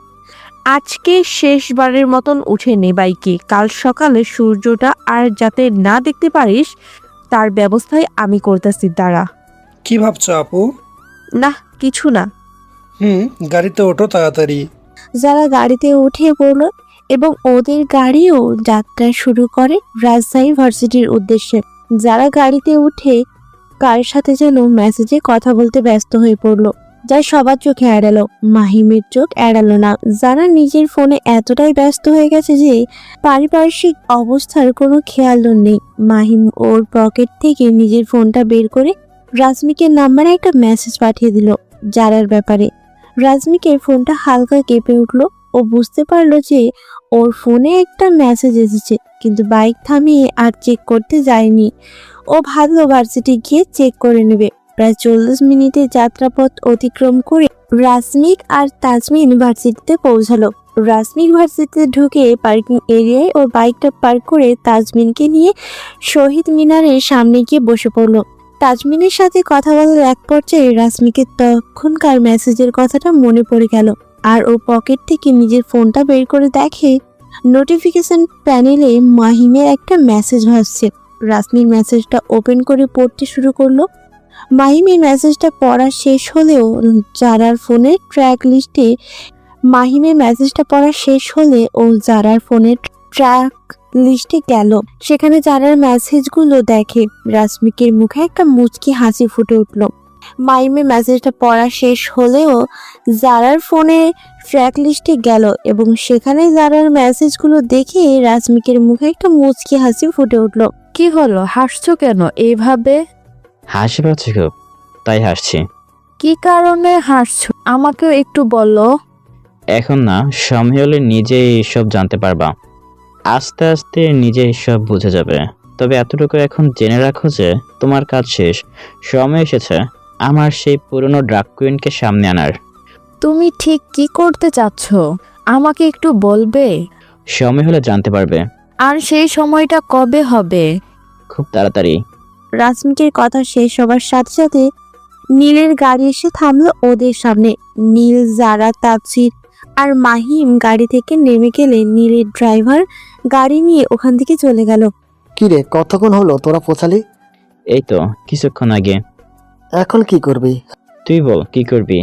আজকে শেষবারের মতন উঠে নে বাইকে, কাল সকালে সূর্যটা আর যাতে না দেখতে পারিস তার ব্যবস্থাই আমি করতেছি, দাঁড়া। কি ভাবছো আপু? না কিছু না। গাড়িতে ওঠো তাড়াতাড়ি। যারা গাড়িতে উঠে পড়ল এবং ওদের গাড়িও যাত্রা শুরু করে রাজশাহী ভার্সিটির উদ্দেশ্যে। যারা গাড়িতে উঠে কার সাথে যেন মেসেজে কথা বলতে ব্যস্ত হয়ে পড়লো, যা সবার চোখে এড়ালো, মাহিমের চোখ এড়ালো না। যারা নিজের ফোনে এতটাই ব্যস্ত হয়ে গেছে যে পারিপার্শ্বিক অবস্থার কোনো খেয়ালও নেই। মাহিম ওর পকেট থেকে নিজের ফোনটা বের করে রাজমিকের নাম্বারে একটা মেসেজ পাঠিয়ে দিল জারার ব্যাপারে। রাজমিকের ফোনটা হালকা কেঁপে উঠলো। ও বুঝতে পারলো যে ওর ফোনে একটা মেসেজ এসেছে, কিন্তু বাইক থামিয়ে আর চেক করতে যায়নি। ও ভাবলো ভার্সিটি গিয়ে চেক করে নেবে। প্রায় 40 মিনিটের যাত্রাপথ অতিক্রম করে রাজমিক আর তাজমিন ভার্সিটিতে পৌঁছালো। রাজমিক ভার্সিটিতে ঢুকে পার্কিং এরিয়ায় ওর বাইকটা পার্ক করে তাজমিনকে নিয়ে শহীদ মিনারের সামনে গিয়ে বসে পড়লো। তাজমিনের সাথে কথা বলার এক পর্যায়ে রাজমিকের তখনকার মেসেজের কথাটা মনে পড়ে গেল, আর ও পকেট থেকে নিজের ফোনটা বের করে দেখে নোটিফিকেশন প্যানেলে মাহিমের একটা মেসেজ ভাসছে। রাজমিক মেসেজটা ওপেন করে পড়তে শুরু করলো। মাহিমের মেসেজটা পড়া শেষ হলেও জারার ফোনের ট্র্যাক লিস্টে ও জারার ফোনের ট্র্যাক লিস্টে গেল। সেখানে জারার মেসেজগুলো দেখে রাজমিকের মুখে একটা মুচকি হাসি ফুটে উঠল। মাহিমের মেসেজটা পড়া শেষ হলেও জারার ফোনে ট্র্যাক লিস্টে গেল এবং সেখানে জারার মেসেজগুলো দেখে রাজমিকের মুখে একটা মুচকি হাসি ফুটে উঠল। কি হলো, হাসছো কেন এইভাবে? হাসি পাচ্ছে খুব, তাই হাসছি। কি কারণে হাসছো আমাকেও একটু বলো। এখন না, সময় হলে নিজেই সব জানতে পারবা। আস্তে আস্তে নিজেই সব বুঝে যাবে। তবে এতটুকু এখন জেনে রাখো যে তোমার কাজ শেষ। সময় এসেছে আমার সেই পুরনো ড্রাগ কুইনকে সামনে আনার। তুমি ঠিক কি করতে চাচ্ছ আমাকে একটু বলবে? সময় হলে জানতে পারবে। আর সেই সময়টা কবে হবে? খুব তাড়াতাড়ি। রাজমিকের কথা শেষ হবার সাথে সাথে নীলের গাড়ি এসে থামলো ওদের সামনে। নীল, জারা, তাফসির আর মাহিম গাড়ি থেকে নেমে গেলে নীলের ড্রাইভার গাড়ি নিয়ে ওখান থেকে চলে গেল। কিরে, কতক্ষণ হলো তোরা পৌঁছালি? এই তো কিছুক্ষণ আগে। এখন কি করবি? তুই বল কি করবি?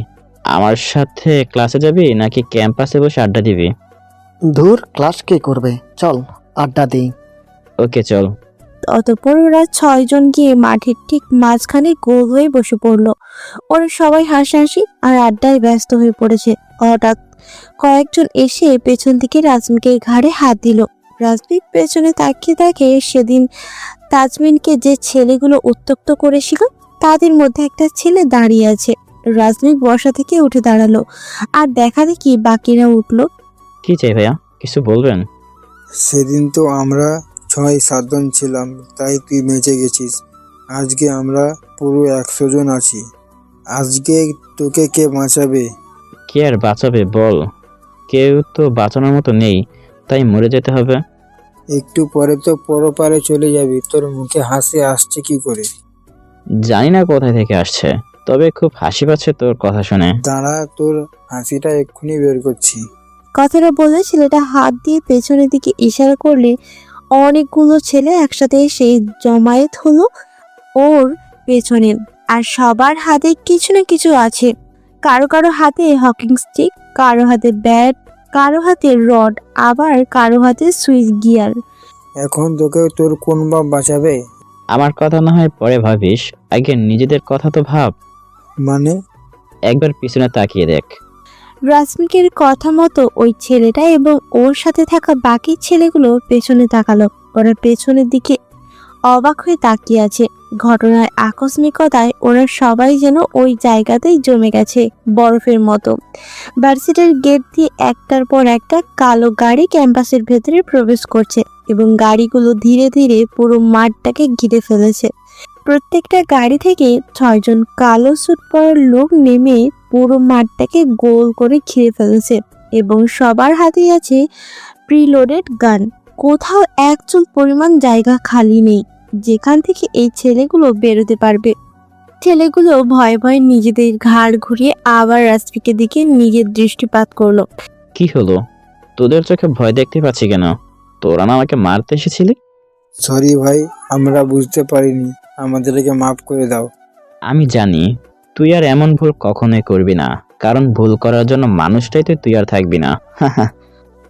আমার সাথে ক্লাসে যাবি নাকি ক্যাম্পাসে বসে আড্ডা দিবি? ধুর, ক্লাস কে করবে, চল আড্ডা দিই। ওকে চল। অতঃপর ওরা 6 জন গিয়ে মাঠের ঠিক মাঝখানে গোল হয়ে বসে পড়লো। ওরা সবাই হাসাহাসি আর আড্ডায় ব্যস্ত হয়ে পড়েছে। হঠাৎ কয়েকজন এসে পেছন থেকে রাজমিকের ঘাড়ে হাত দিল। রাজমিক পেছনে তাকিয়ে দেখে সেদিন তাজমিনকে যে ছেলেগুলো উত্ত্যক্ত করেছিল তাদের মধ্যে একটা ছেলে দাঁড়িয়ে আছে। রাজমিক বসা থেকে উঠে দাঁড়ালো আর দেখা দেখি বাকিরা উঠলো। কি চাই ভাইয়া, কিছু বলবেন? সেদিন তো আমরা 6-7 জন ছিলাম, তাই তুই বেঁচে গেছিস। আজকে আমরা পুরো 100 জন আছি। আজকে তোকে কে বাঁচাবে? কে আর বাঁচাবে বল? কেউ তো বাঁচানোর মতো নেই, তাই মরে যেতে হবে। একটু পরে তো পরপারে চলে যাবি, তোর মুখে হাসি আসছে কি করে? জানি না কোথায় থেকে আসছে, তবে খুব হাসি পাচ্ছে তোর কথা শুনে। দাঁড়া, তোর হাসিটা এক্ষুনি বের করছি। কথাটা বলে ছেলেটা হাত দিয়ে পেছনের দিকে ইশারা করলে অনেকগুলো ছেলে একসাথে এসে জমায়েত হলো ওর পেছনে। আর সবার হাতে কিছু না কিছু আছে। কারো কারো হাতে হকিং স্টিক, কারো হাতে ব্যাট, কারো হাতে রড, আবার কারো হাতে সুইচ গিয়ার। এখন তোকে তোর কোন বাপ বাঁচাবে? আমার কথা না হয় পরে ভাবিস, আগে নিজেদের কথা তো ভাব। মানে? একবার পিছনে তাকিয়ে দেখ। রাসমিকের কথা মতো ওই ছেলেটা এবং ওর সাথে থাকা বাকি ছেলেগুলো পেছনে তাকালো। ওরা পেছনের দিকে অবাক হয়ে তাকিয়ে আছে। ঘটনার আকস্মিকতায় ওরা সবাই যেন ওই জায়গাতেই জমে গেছে বরফের মতো। ভার্সিটির গেট দিয়ে একটার পর একটা কালো গাড়ি ক্যাম্পাসের ভেতরে প্রবেশ করছে এবং গাড়িগুলো ধীরে ধীরে পুরো মাঠটাকে ঘিরে ফেলেছে। প্রত্যেকটা গাড়ি থেকে 6 জন কালো স্যুট পরা লোক নেমে পুরো মাঠটাকে গোল করে ঘিরে ফেলেছে এবং সবার হাতেই আছে প্রিলোডেড গান। কোথাও এক চুল পরিমাণ জায়গা খালি নেই যেখান থেকে এই ছেলেগুলো বেরোতে পারবে। ছেলেগুলো ভয়ে ভয়ে নিজেদের ঘাড় ঘুরিয়ে আবার রাসমিকের দিকে নিজের দৃষ্টিপাত করলো। কি হলো, তোদের চোখে ভয় দেখতে পাচ্ছি কেন? তোরা না আমাকে মারতে এসেছিলি? সরি ভাই, আমরা বুঝতে পারিনি, আমাদেরকে মাফ করে দাও। আমি জানি তুই আর এমন ভুল কখনোই করবি না, কারণ ভুল করার জন্য মানুষটাই তুই আর থাকবি না।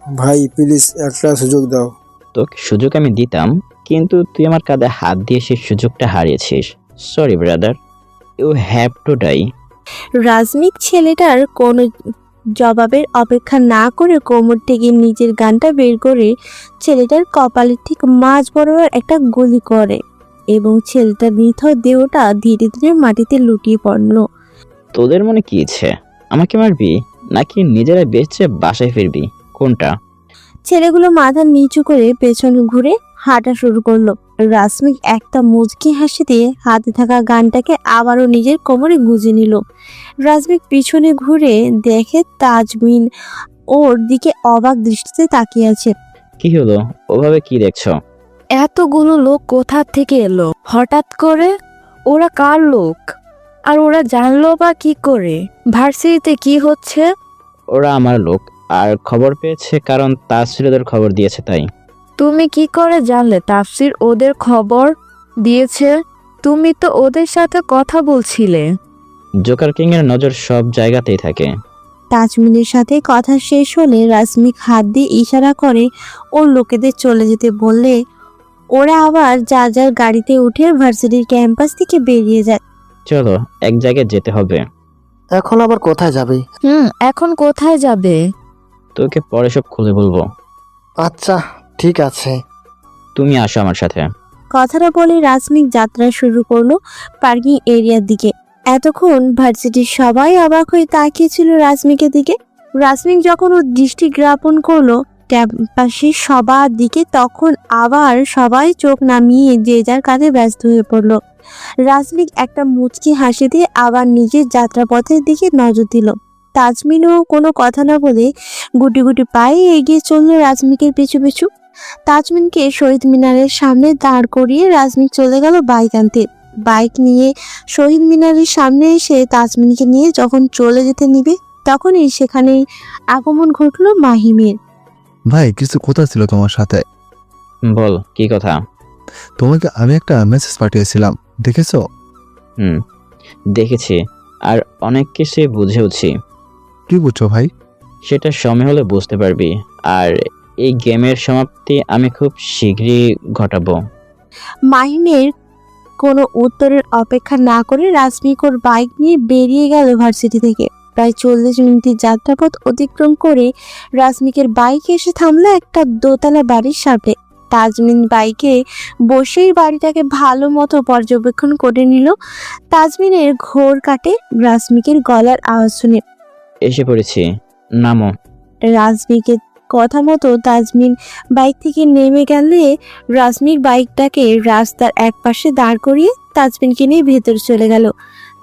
ভাই প্লিজ একটা সুযোগ দাও। তোকে সুযোগ আমি দিতাম, কিন্তু তুই আমার কাঁধে হাত দিয়ে সেই সুযোগটা হারিয়েছিস। Sorry brother, you have to die. Rajmik ছেলেটার কোনো জবাবের অপেক্ষা না করে কোমর থেকে নিজের গানটা বের করে ছেলেটার কপালের ঠিক মাঝ বরাবর একটা গুলি করে এবং ছেলেটার নিথর দেহটা ধীরে ধীরে মাটিতে লুটিয়ে পড়ল। তোদের মনে কি ইচ্ছে, আমাকে মারবি নাকি নিজেরা বেঁচে বাসায় ফিরবি, কোনটা? ছেলেগুলো মাথা নিচু করে পেছনে ঘুরে হাঁটা শুরু করলো। রাসমিক একটা মুচকি হাসি দিয়ে হাতে থাকা গানটাকে আবারও নিজের কোমরে গুঁজে নিল। রাসমিক পিছনে ঘুরে দেখে তাজমিন ওর দিকে অবাক দৃষ্টিতে তাকিয়ে আছে। কি হলো, ওভাবে কি দেখছো? এতগুলো লোক কোথা থেকে এলো হঠাৎ করে? ওরা কার লোক? আর ওরা জানলো বা কি করে ভার্সিটিতে কি হচ্ছে? ওরা আমার লোক, আর খবর পেয়েছে কারণ তাসফির ওদের খবর দিয়েছে তাই। তুমি কি করে জানলে তাফসির ওদের খবর দিয়েছে? তুমি তো ওদের সাথে কথা বলছিলে। জোকার কিং এর নজর সব জায়গাতেই থাকে। তাজমিনের সাথে কথা শেষ হলে রাসমিক হাত দিয়ে ইশারা করে ওর লোকেদের চলে যেতে বললে ওরা আবার যার যার গাড়িতে উঠে ভার্সিটির ক্যাম্পাস থেকে বেরিয়ে যায়। চলো, এক জায়গায় যেতে হবে। এখন আবার কোথায় যাবে? এখন কোথায় যাবে? তোকে পরে সব খুলে বলবো। আচ্ছা ঠিক আছে। তুমি আসো আমার সাথে। কথাটা বলে রাসমিক যাত্রা শুরু করলো পার্কিং এরিয়ার দিকে। এতক্ষণ ভার্সিটির সবাই অবাক হয়ে তাকিয়েছিল রাসমিকের দিকে। রাসমিক যখন ওর দৃষ্টি জ্ঞাপন করলো ক্যাম্পাসের সবার দিকে, তখন আবার সবাই চোখ নামিয়ে যে যার কাজে ব্যস্ত হয়ে পড়লো। রাসমিক একটা মুচকি হাসি দিয়ে আবার নিজের যাত্রাপথের দিকে নজর দিল। তাজমিনও কোনো কথা না বলে গুটি গুটি পায়ে এগিয়ে চলল রাসমিকের পিছু পিছু। তাজমিনকে শহীদ মিনারের সামনে দাঁড় করিয়ে রাসমিক চলে গেল বাইক আনতে। বাইক নিয়ে শহীদ মিনারের সামনে এসে তাজমিনকে নিয়ে যখন চলে যেতে নিবে, তখনই সেখানেই আগমন ঘটল মাহিমের। ভাই কিছু কথা ছিল তোমার সাথে। বল, কি কথা? তোমাকে আমি একটা মেসেজ পাঠিয়েছিলাম, দেখেছো? দেখেছি, আর অনেক কিছু বুঝেওছি। কি বুঝছো ভাই? সেটা সময় হলে বুঝতে পারবি। আর এই গেমের সমাপ্তি আমি খুব শীঘ্রই ঘটাবো। মাহিমের কোনো উত্তরের অপেক্ষা না করে রাসমিক ওর বাইক নিয়ে বেরিয়ে গেল ভার্সিটি থেকে। প্রায় 40 মিনিটের যাত্রাপথ অতিক্রম করে রাসমিকের বাইক এসে থামলো একটা দোতলা বাড়ির সামনে। তাজমিন বাইকে বসেই বাড়িটাকে ভালো মতো পর্যবেক্ষণ করে নিল। তাজমিনের ঘোর কাটে রাসমিকের গলার আওয়াজ শুনে। এসে পড়েছি, নামো। রাসমিকের কথা মতো তাজমিন বাইক থেকে নেমে গেলে রাসমিক বাইকটাকে রাস্তার একপাশে দাঁড় করিয়ে তাজমিনকে নিয়ে ভেতর চলে গেল।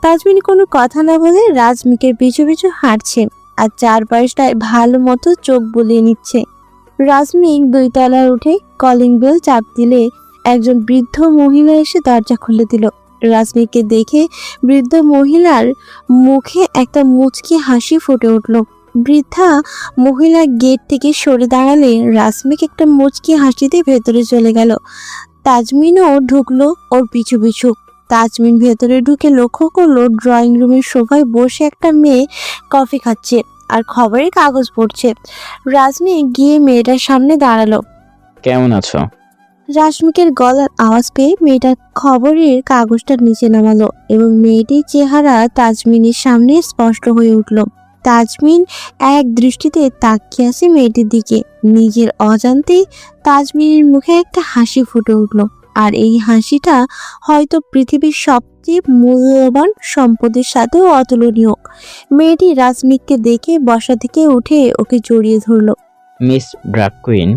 তাজমিন কোনো কথা না বলে রাসমিকের পিছু পিছু হাঁটছে আর চারপাশটায় ভালো মতো চোখ বুলিয়ে নিচ্ছে। রাজমিক 2 তলায় উঠে কলিং বেল চাপ দিলে একজন বৃদ্ধ মহিলা এসে দরজা খুলে দিল। রাজমিককে দেখে বৃদ্ধ মহিলার মুখে একটা মুচকি হাসি ফুটে উঠল। বৃদ্ধা মহিলা গেট থেকে সরে দাঁড়ালে রাজমিক একটা মুচকি হাসিতে ভেতরে চলে গেল। তাজমিনও ঢুকলো ওর পিছু পিছু। তাজমিন ভেতরে ঢুকে লক্ষ্য করলো ড্রয়িং রুমের সোফায় বসে একটা মেয়ে কফি খাচ্ছে আর খবরের কাগজ পড়ছে। রাজমিক গিয়ে মেয়েটার সামনে দাঁড়ালো। কেমন আছো? রাজমিকের গলার আওয়াজ পেয়ে মেয়েটা খবরের কাগজটা নিচে নামালো এবং মেয়েটির চেহারা তাজমিনের সামনে স্পষ্ট হয়ে উঠল। তাজমিন এক দৃষ্টিতে তাকিয়ে আছে মেয়েটির দিকে। নিজের অজান্তেই তাজমিনের মুখে একটা হাসি ফুটে উঠল, আর এই হাসিটা হয়তো পৃথিবীর সবচেয়ে মূল্যবান সম্পদের সাথেও অতুলনীয়। মেয়েটি রাজমিককে দেখে বসা থেকে উঠে ওকে জড়িয়ে ধরলো। মিস ড্রাগ কুইন,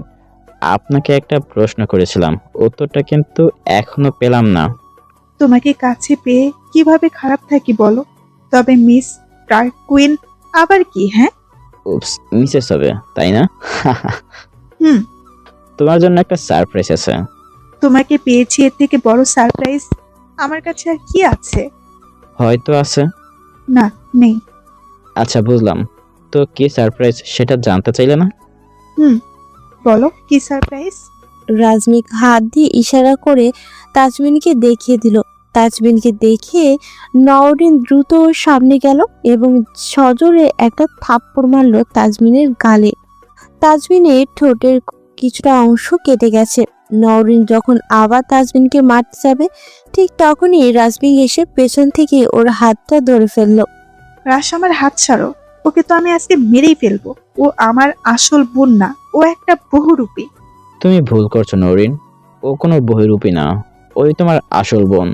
আপনাকে একটা প্রশ্ন করেছিলাম, উত্তরটা কিন্তু এখনো পেলাম না। তোমাকে কাছে পেয়ে কিভাবে খারাপ থাকি বলো? তবে মিস ডার্ক কুইন আবার কি? হ্যাঁ, উপস, মিসেস হবে তাই না? হুম। তোমার জন্য একটা সারপ্রাইজ আছে। তোমাকে পেয়েছি, এর থেকে বড় সারপ্রাইজ আমার কাছে আর কি আছে? হয়তো আছে। না, নেই। আচ্ছা, বুঝলাম। তো কি সারপ্রাইজ সেটা জানতে চাইলে না? হুম, বলো কি সারপ্রাইজ? রাজমিক হাত দিয়ে ইশারা করে তাজমিনকে দেখিয়ে দিল। তাজমিনকে দেখে নওরিন দ্রুত ওর সামনে গেল এবং সজোরে একটা থাপ্পড় মারল তাজমিনের গালে। তাজমিনের ঠোঁটের কিছুটা অংশ কেটে গেছে। নওরিন যখন আবার তাজমিনকে মারতে যাবে, ঠিক তখনই রাজমিক এসে পেছন থেকে ওর হাতটা ধরে ফেলল। রাশ, আমার হাত ছাড়ো। ওকে তো আমি আজকে মেরেই ফেলবো। ও আমার আসল বোন না, ও একটা বহুরূপী। তুমি ভুল করছো নরিন, ও কোনো বহিরূপী না, ওই তোমার আসল বোন।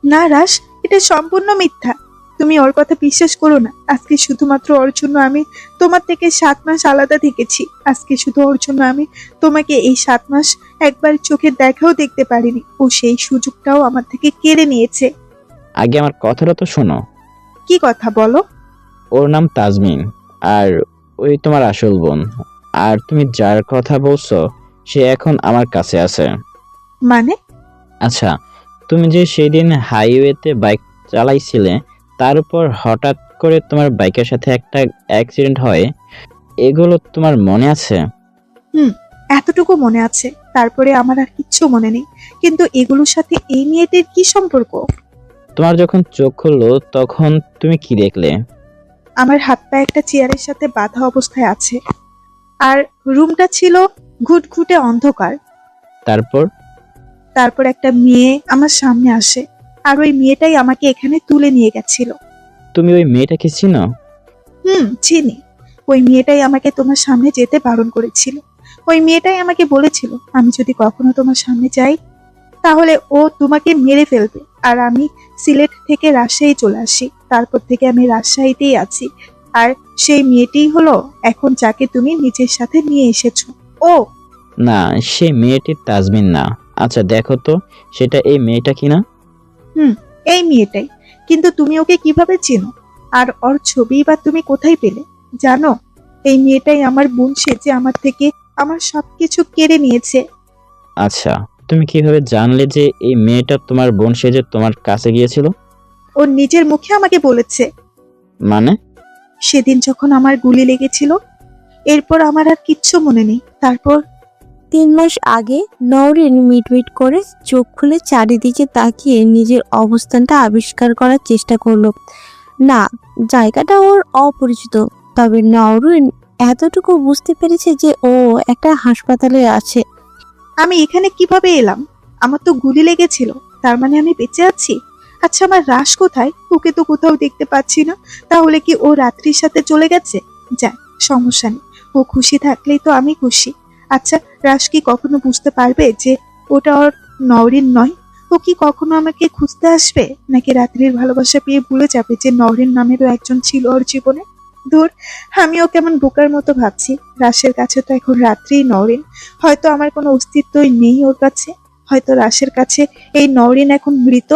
না রাশ, এটা সম্পূর্ণ মিথ্যা। তুমি ওর কথা বিশ্বাস করো না। আজকে শুধুমাত্র ওর জন্য আমি তোমার থেকে 7 মাস আলাদা থেকেছি। আজকে শুধু ওর জন্য আমি তোমাকে এই 7 মাস একবার চোখের দেখাও দেখতে পারিনি। ও সেই সুযোগটাও আমার থেকে কেড়ে নিয়েছে। আগে আমার কথাটা তো শোনো। কি কথা বলো? ওর নাম তাজমিন, আর ওই তোমার আসল বোন। আর তুমি যার কথা বলছো সে এখন আমার কাছে আছে। মানে? আচ্ছা, তুমি যে সেদিন হাইওয়েতে বাইক চালাইছিলে, তার উপর হঠাৎ করে তোমার বাইকের সাথে একটা অ্যাক্সিডেন্ট হয়, এগুলো তোমার মনে আছে? হুম, এতটুকু মনে আছে। তারপরে আমার আর কিচ্ছু মনে নেই। কিন্তু এগুলোর সাথে এই মেয়েটির কি সম্পর্ক? তোমার যখন চোখ খুললো তখন তুমি কি দেখলে? আমার হাত পা একটা চেয়ারের সাথে বাঁধা অবস্থায় আছে, আর রুমটা ছিল ঘুটঘুটে অন্ধকার। তারপর একটা মেয়ে আমার সামনে আসে, আর ওই মেয়েটাই আমাকে এখানে তুলে নিয়ে গেছিল। তুমি ওই মেয়েটাকে চিনো? চিনি। ওই মেয়েটাই আমাকে তোমার সামনে যেতে বারণ করেছিল। ওই মেয়েটাই আমাকে বলেছিল আমি যদি কখনো তোমার সামনে যাই তাহলে ও তোমাকে মেরে ফেলবে। আর আমি সিলেট থেকে রাজশাহী চলে আসি। তারপর থেকে আমি রাজশাহীতেই আছি। আর সেই মেয়েটিই হলো এখন যাকে তুমি নিজের সাথে নিয়ে এসেছো। ও না, সে মেয়েটি তাজমিন না। আচ্ছা দেখো তো, সেটা এই মেয়েটা কিনা? এই মেয়েটাই। কিন্তু তুমি ওকে কিভাবে চেনো? আর ওর ছবি বা তুমি কোথায় পেলে? জানো, এই মেয়েটাই আমার বোন সেজে আমার থেকে আমার সবকিছু কেড়ে নিয়েছে। আচ্ছা, তুমি কিভাবে জানলে যে এই মেয়েটা তোমার বোন সেজে তোমার কাছে গিয়েছিল? ও নিজের মুখে আমাকে বলেছে। মানে? সেদিন যখন আমার গুলি লেগেছিল, এরপর আমার আর কিচ্ছু মনে নেই। তারপর 3 মাস আগে নওরিন মিটমিট করে চোখ খুলে চারিদিকে তাকিয়ে নিজের অবস্থানটা আবিষ্কার করার চেষ্টা করলো। না, জায়গাটা ওর অপরিচিত, তবে নওরিন এতটুকু বুঝতে পেরেছে যে ও একটা হাসপাতালে আছে। আমি এখানে কিভাবে এলাম? আমার তো গুলি লেগেছিল, তার মানে আমি বেঁচে আছি। আচ্ছা, আমার রাশ কোথায়? ওকে তো কোথাও দেখতে পাচ্ছি না। তাহলে কি ও রাত্রির সাথে চলে গেছে? যাক, সমস্যা নেই। ও খুশি থাকলেই তো আমি খুশি। আচ্ছা, রাশ কি কখনো বুঝতে পারবে যে ওটা ওর নওরিন নয়? ও কি কখনো আমাকে খুঁজতে আসবে, নাকি রাত্রির ভালোবাসা পেয়ে ভুলে যাবে যে নওরিন নামেরও একজন ছিল ওর জীবনে? দূর, আমিও কেমন বোকার মতো ভাবছি। রাশের কাছে তো এখন রাত্রিই নওরিন। হয়তো আমার কোনো অস্তিত্বই নেই ওর কাছে। হয়তো রাশের কাছে এই নওরিন এখন মৃত।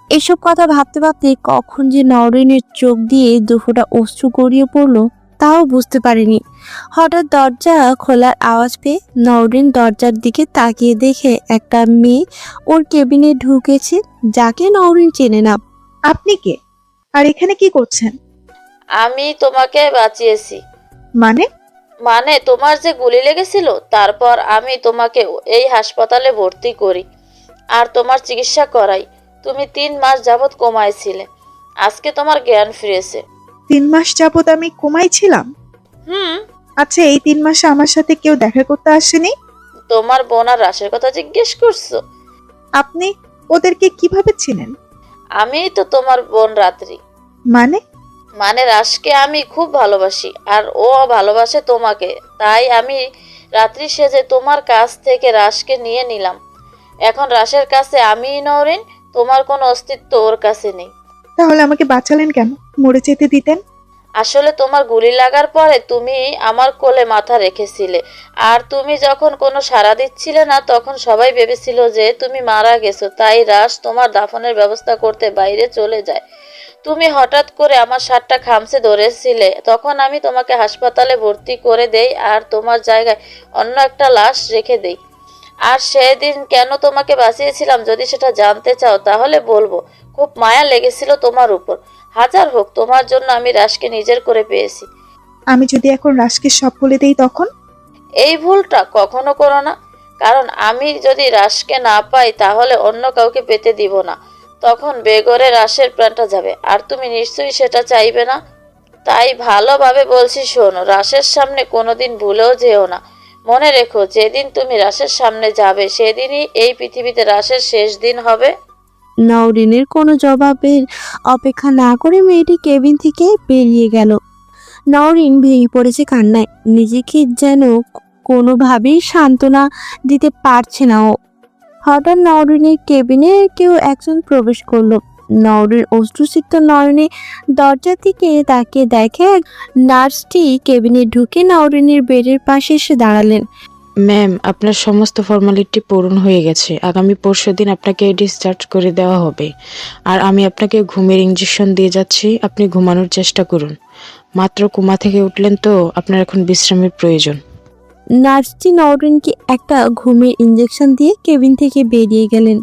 এসব কথা ভাবতে ভাবতে কখন যে নওরিনের চোখ দিয়ে দুফোঁটা অশ্রু গড়িয়ে পড়লো তাও বুঝতে পারেনি। হঠাৎ দরজা খোলার আওয়াজ পেয়ে নওরিন দরজার দিকে তাকিয়ে দেখে একটা মেয়ে ওর কেবিনে ঢুকেছে, যাকে নওরিন চেনে না। আপনি কে? আর এখানে কি করছেন? আমি তোমাকে বাঁচিয়েছি। মানে? মানে তোমার যে গুলি লেগেছিল, তারপর আমি তোমাকে এই হাসপাতালে ভর্তি করি আর তোমার চিকিৎসা করাই। তুমি 3 মাস যাবৎ কোমায় ছিলে, আজকে তোমার জ্ঞান ফিরেছে। 3 মাস যাবত আমি কোমায় ছিলাম? হুম। আচ্ছা, এই 3 মাসে আমার সাথে কেউ দেখা করতে আসেনি? তোমার বোন আর রাশের কথা জিজ্ঞেস করছো? আপনি ওদেরকে কিভাবে চিনেন? আমি তো তোমার বোন রাত্রি। মানে? মানে রাশকে আমি খুব ভালোবাসি আর ও ভালোবাসে তোমাকে, তাই আমি রাত্রি সেজে তোমার কাছ থেকে রাশকে নিয়ে নিলাম। এখন রাশের কাছে আমিই নওরিন, তোমার কোনো অস্তিত্ব ওর কাছে নেই। তাহলে আমাকে বাঁচালেন কেন? মরে যেতে দিতেন। আসলে তোমার গুলি লাগার পরে তুমি আমার কোলে মাথা রেখেছিলে, আর তুমি যখন কোনো সাড়া দিচ্ছিলে না তখন সবাই ভেবেছিল যে তুমি মারা গেছো, তাই রাশ তোমার দাফনের ব্যবস্থা করতে বাইরে চলে যায়। তুমি হঠাৎ করে আমার শার্টটা খামচে ধরেছিলে, তখন আমি তোমাকে হাসপাতালে ভর্তি করে দেই আর তোমার জায়গায় অন্য একটা লাশ রেখে দেই। আর সেদিন কেন তোমাকে বাঁচিয়েছিলাম যদি সেটা জানতে চাও তাহলে বলবো, খুব মায়া লেগেছিল তোমার উপর। হাজার হোক, তোমার জন্য আমি রাশকে নিজের করে পেয়েছি। আমি যদি এখন রাশকে সব বলে দেই তখন? এই ভুলটা কখনো করো না, কারণ আমি যদি রাশকে না পাই তাহলে অন্য কাউকে পেতে দিব না, তখন বেগরে রাশের প্রাণটা যাবে, আর তুমি নিশ্চয়ই সেটা চাইবে না। তাই ভালোভাবে বলছি শোনো, রাশের সামনে কোনোদিন ভুলেও যেও না। মনে রেখো, যেদিন তুমি রাশের সামনে যাবে সেদিনই এই পৃথিবীতে রাশের শেষ দিন হবে। নওরিনের কোনো জবাবের অপেক্ষা না করে মেয়েটি কেবিন থেকে বেরিয়ে গেল। নওরিন ভেঙে পড়েছে কান্নায়, নিজেকে যেন কোনোভাবেই সান্ত্বনা দিতে পারছে না ও। হঠাৎ নওরিনের কেবিনে কেউ একজন প্রবেশ করলো। নওরিন অশ্রুসিক্ত নয়নে দরজার দিকে তাকিয়ে দেখে নার্সটি কেবিনে ঢুকে নওরিনের বেডের পাশে এসে দাঁড়ালেন। ম্যাম, আপনার সমস্ত ফর্মালিটি পূরণ হয়ে গেছে। আগামী পরশুদিন আপনাকে ডিসচার্জ করে দেওয়া হবে। আর আমি আপনাকে ঘুমের ইঞ্জেকশন দিয়ে যাচ্ছি, আপনি ঘুমানোর চেষ্টা করুন। মাত্র কোমা থেকে উঠলেন তো, আপনার এখন বিশ্রামের প্রয়োজন। নার্সটি নওরিনকে একটা ঘুমের ইঞ্জেকশন দিয়ে কেবিন থেকে বেরিয়ে গেলেন।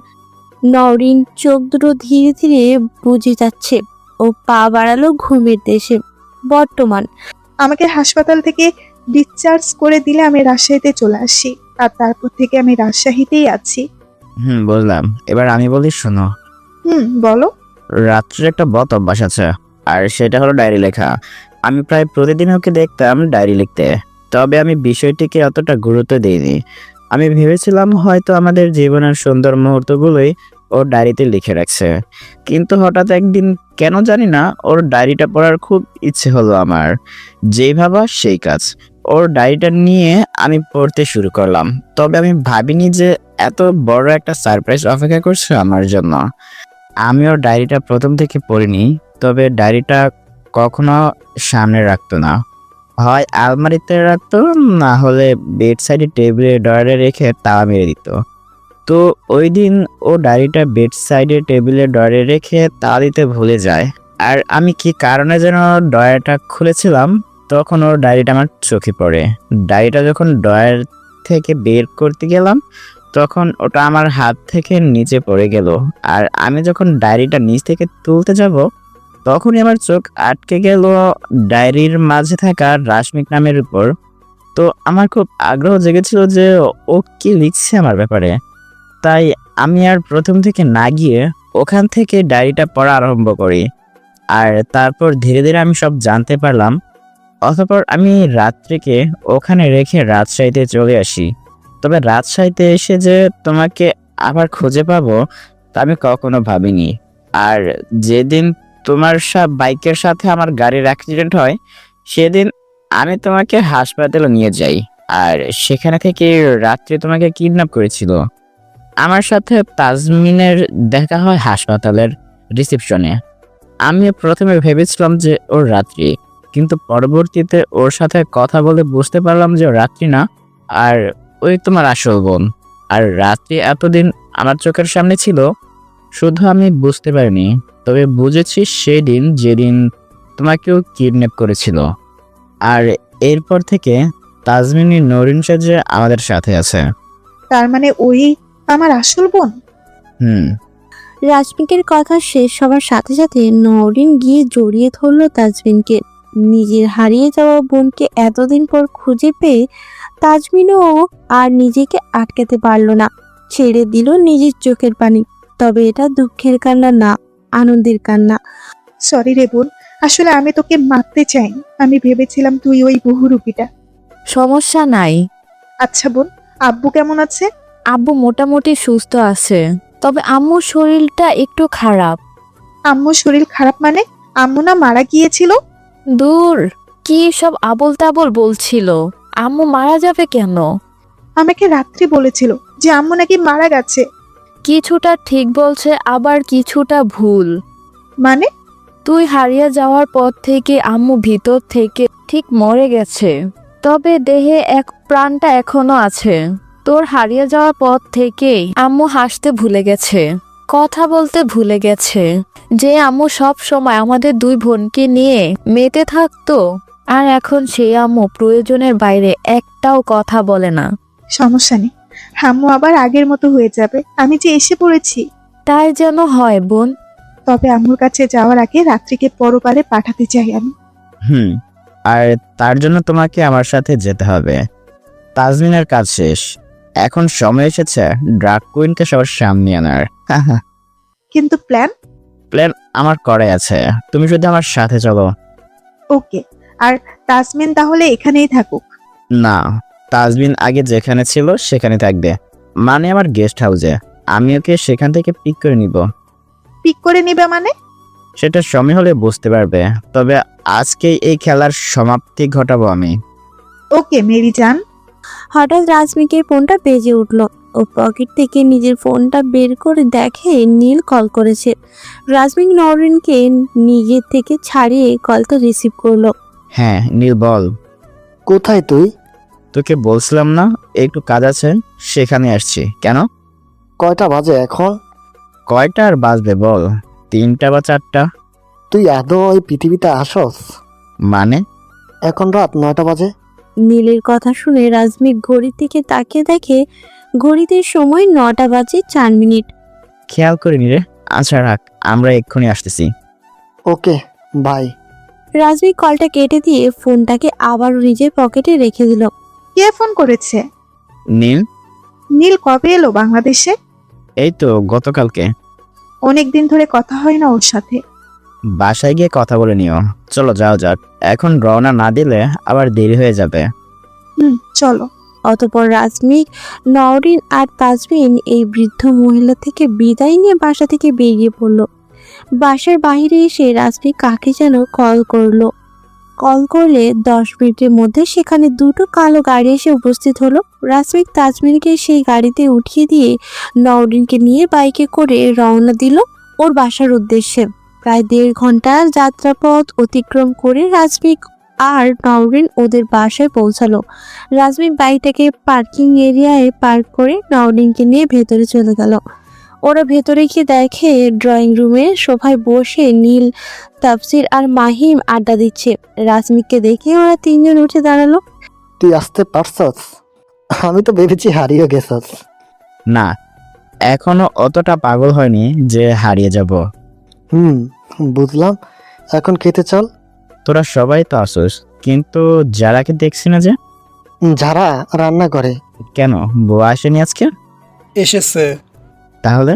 নওরিন চোখ দুটো ধীরে ধীরে বুঝে যাচ্ছে ও পা বাড়ালো ঘুমের দেশে। বর্তমান আমাকে হাসপাতাল থেকে ডিসচার্জ করে দিলে আমি রাজশাহীতে চলে আসি, আর তারপর থেকে আমি রাজশাহীতেই আছি। বুঝলাম। এবার আমি বলি শোনো। বলো। রাত্রে একটা বদ অভ্যাস আছে, আর সেটা হলো ডায়েরি লেখা। আমি প্রায় প্রতিদিন ওকে দেখতাম ডায়েরি লিখতে, তবে আমি বিষয়টিকে অতটা গুরুত্ব দিইনি। আমি ভেবেছিলাম হয়তো আমাদের জীবনের সুন্দর মুহূর্তগুলোই ওর ডায়েরিতে লিখে রাখছে। কিন্তু হঠাৎ একদিন কেন জানি না ওর ডায়েরিটা পড়ার খুব ইচ্ছে হলো আমার। যেই ভাবা সেই কাজ। ওর ডায়েরিটা নিয়ে আমি পড়তে শুরু করলাম, তবে আমি ভাবিনি যে এত বড় একটা সারপ্রাইজ অপেক্ষা করছে আমার জন্য। আমি ওর ডায়েরিটা প্রথম থেকে পড়িনি, তবে ডায়েরিটা কখনো সামনে রাখতো না, হয় আলমারিতে রাখতো, না হলে বেড সাইডে টেবিলে ডয়ারে রেখে তালা মেরে দিত। তো ওই দিন ও ডায়েরিটা বেড সাইডে টেবিলে ডয়ারে রেখে তালা দিতে ভুলে যায়। আর আমি কি কারণে যেন ডয়ারটা খুলেছিলাম, তখন ওর ডায়েরিটা আমার চোখে পড়ে। ডায়েরিটা যখন ডয়ার থেকে বের করতে গেলাম তখন ওটা আমার হাত থেকে নিচে পড়ে গেল। আর আমি যখন ডায়েরিটা নিচ থেকে তুলতে যাব তখনই আমার চোখ আটকে গেল ডায়েরির মাঝে থাকা রাশমিক নামের উপর। তো আমার খুব আগ্রহ জেগেছিল যে ও কি লিখছে আমার ব্যাপারে। তাই আমি আর প্রথম থেকে না গিয়ে ওখান থেকে ডায়েরিটা পড়া আরম্ভ করি। আর তারপর ধীরে ধীরে আমি সব জানতে পারলাম। অতঃপর আমি রাত্রিকে ওখানে রেখে রাজশাহীতে চলে আসি। তবে রাজশাহীতে এসে যে তোমাকে আবার খুঁজে পাবো তা আমি কখনো ভাবিনি। আর যেদিন তোমার বাইকের সাথে আমার গাড়ির অ্যাক্সিডেন্ট হয় সেদিন আমি তোমাকে হাসপাতালে নিয়ে যাই, আর সেখানে থেকে রাত্রে তোমাকে কিডন্যাপ করেছিল। আমার সাথে তাজমিনের দেখা হয় হাসপাতালের রিসেপশনে। আমি প্রথমে ভেবেছিলাম যে ওর রাত্রি, কিন্তু পরবর্তীতে ওর সাথে কথা বলে বুঝতে পারলাম যে রাত্রি না, আর ওই তোমার আসল বোন। আর রাত্রি এতদিন আমার চোখের সামনে ছিল, শুধু আমি বুঝতে পারিনি। তবে বুঝেছি সেদিন যেদিন তোমাকেও কিডন্যাপ করেছিল। আর এরপর থেকে তাজমিনী নরিন সেজে আমাদের সাথে আছে। তার মানে ওই আমার আসল বোন? হুম। রাশমিকের কথা শেষ হবার সাথে সাথে নওরিন গিয়ে জড়িয়ে ধরল তাজমিনকে। নিজের হারিয়ে যাওয়া বোনকে এতদিন পর খুঁজে পেয়ে তাজমিনও আর নিজেকে আটকাতে পারল না, ছেড়ে দিল নিজের চোখের পানি। তবে এটা দুঃখের কান্না না, আনন্দের কান্না। সরি রে বোন, আসলে আমি তোকে মারতে চাই। আমি ভেবেছিলাম তুই ওই বহুরূপীটা। সমস্যা নাই। আচ্ছা বোন, আব্বু কেমন আছে? আব্বু মোটামুটি সুস্থ আছে, তবে আম্মুর শরীরটা একটু খারাপ। আম্মুর শরীর খারাপ মানে? আম্মু না মারা গিয়েছিল? দূর, কি সব আবোল তাবোল বলছিল। আম্মু মারা যাবে কেন? আমাকে রাত্রি বলেছিল যে আম্মু নাকি মারা গেছে। কিছুটা ঠিক বলছে, আবার কিছুটা ভুল। মানে? তুই হারিয়ে যাওয়ার পর থেকে আম্মু ভিতর থেকে ঠিক মরে গেছে, তবে দেহে এক প্রাণটা এখনো আছে। তোর হারিয়ে যাওয়ার পর থেকেই আম্মু হাসতে ভুলে গেছে, কথা বলতে ভুলে গেছে। যে আম্মু সব সময় আমাদের দুই বোনকে নিয়ে মেতে থাকতো, আর এখন সেই আম্মু প্রয়োজনের বাইরে একটাও কথা বলে না। সমস্যা নেই, আম্মু আবার আগের মতো হয়ে যাবে। আমি যে এসে পড়েছি। তাই যেন হয় বোন। তবে আম্মুর কাছে যাওয়ার আগে রাত্রিকে পরপারে পাঠাতে চাই আমি। হুম, আর তার জন্য তোমাকে আমার সাথে যেতে হবে। তাজমিনের কাজ শেষ, এখন সময় এসেছে ড্রাগ কুইনকে সবার সামনে আনার। কিন্তু প্ল্যান? প্ল্যান আমার করাই আছে, তুমি শুধু আমার সাথে চলো। ওকে, আর তাসমিন তাহলে এখানেই থাকুক? না, তাজমিন আগে যেখানে ছিল সেখানে থাকবে, মানে আমার গেস্ট হাউসে। আমি ওকে সেখান থেকে পিক করে নিব। পিক করে নিবে মানে? সেটা সময় হলে বুঝতে পারবে, তবে আজকে এই খেলার সমাপ্তি ঘটাবো আমি। ওকে মেরি জান। হঠাৎ রাশমিকের ফোনটা বেজে উঠল। ও পকেট থেকে নিজের ফোনটা বের করে দেখে নীল কল করেছে। রাশমিক নওরিনকে নিজের থেকে ছাড়িয়ে কলটা রিসিভ করলো। হ্যাঁ নীল, বল। কোথায় তুই? তোকে বলছিলাম না একটু কাজ আছে, সেখানে আসছি। কেন? কয়টা বাজে এখন? কয়টা আর বাজবে বল, 3টা বা 4টা। তুই আদৌ ওই পৃথিবীতে আসস? মানে? এখন রাত 9টা বাজে। নীলের কথা শুনে রাশমিক ঘড়ির দিকে তাকিয়ে দেখে ঘড়িতে সময় 9টা বাজে 4 মিনিট। খেয়াল করিনি রে। আচ্ছা রাখ, আমরা এক্ষুনি আসতেছি। Okay bye. রাশমিক কলটা কেটে দিয়ে ফোনটাকে আবার নিজের পকেটে রেখে দিল। কে ফোন করেছে? নীল। নীল কবে এলো বাংলাদেশে? এই তো গতকালকে। অনেকদিন ধরে কথা হয় না ওর সাথে। বাসায় গিয়ে কথা বলে নিও। চলো যাও যাক, এখন রওনা না দিলে আবার দেরি হয়ে যাবে। চলো। অতঃপর রাশমিক, নওরিন আর তাজমিন এই বৃদ্ধ মহিলা থেকে বিদায় নিয়ে বাসা থেকে বেরিয়ে পড়ল। বাসার বাইরে এসে রাশমিক কাকে যেন কল করলো। কল করলে 10 মিনিটের মধ্যে সেখানে দুটো কালো গাড়ি এসে উপস্থিত হলো। রাশমিক তাজমিনকে সেই গাড়িতে উঠিয়ে দিয়ে নওরিনকে নিয়ে বাইকে করে রওনা দিল ওর বাসার উদ্দেশ্যে। প্রায় 1.5 ঘন্টার যাত্রাপথ অতিক্রম করে রাশমিক আর নওরিন ওদের বাসায় পৌঁছালো। রাশমিক বাইকটাকে পার্কিং এরিয়ায় পার্ক করে নওরিনকে নিয়ে ভেতরে চলে গেল। ওরা ভেতরে গিয়ে দেখে ড্রয়িং রুমে সোফায় বসে নীল, তাফসির আর মাহিম আড্ডা দিচ্ছে। রাশমিককে দেখে ওরা 3 জন উঠে দাঁড়ালো। তুই আসতে পারছস? আমি তো ভেবেছি হারিয়ে গেছস। না, এখনো অতটা পাগল হয়নি যে হারিয়ে যাব। বুঝলাম, এখন খেতে চল। তোরা সবাই তো আসোস, কিন্তু যারাকে দেখছি না যে। যারা রান্না করে। কেন, বউ আসেনি আজকে? এসেছে। তাহলে?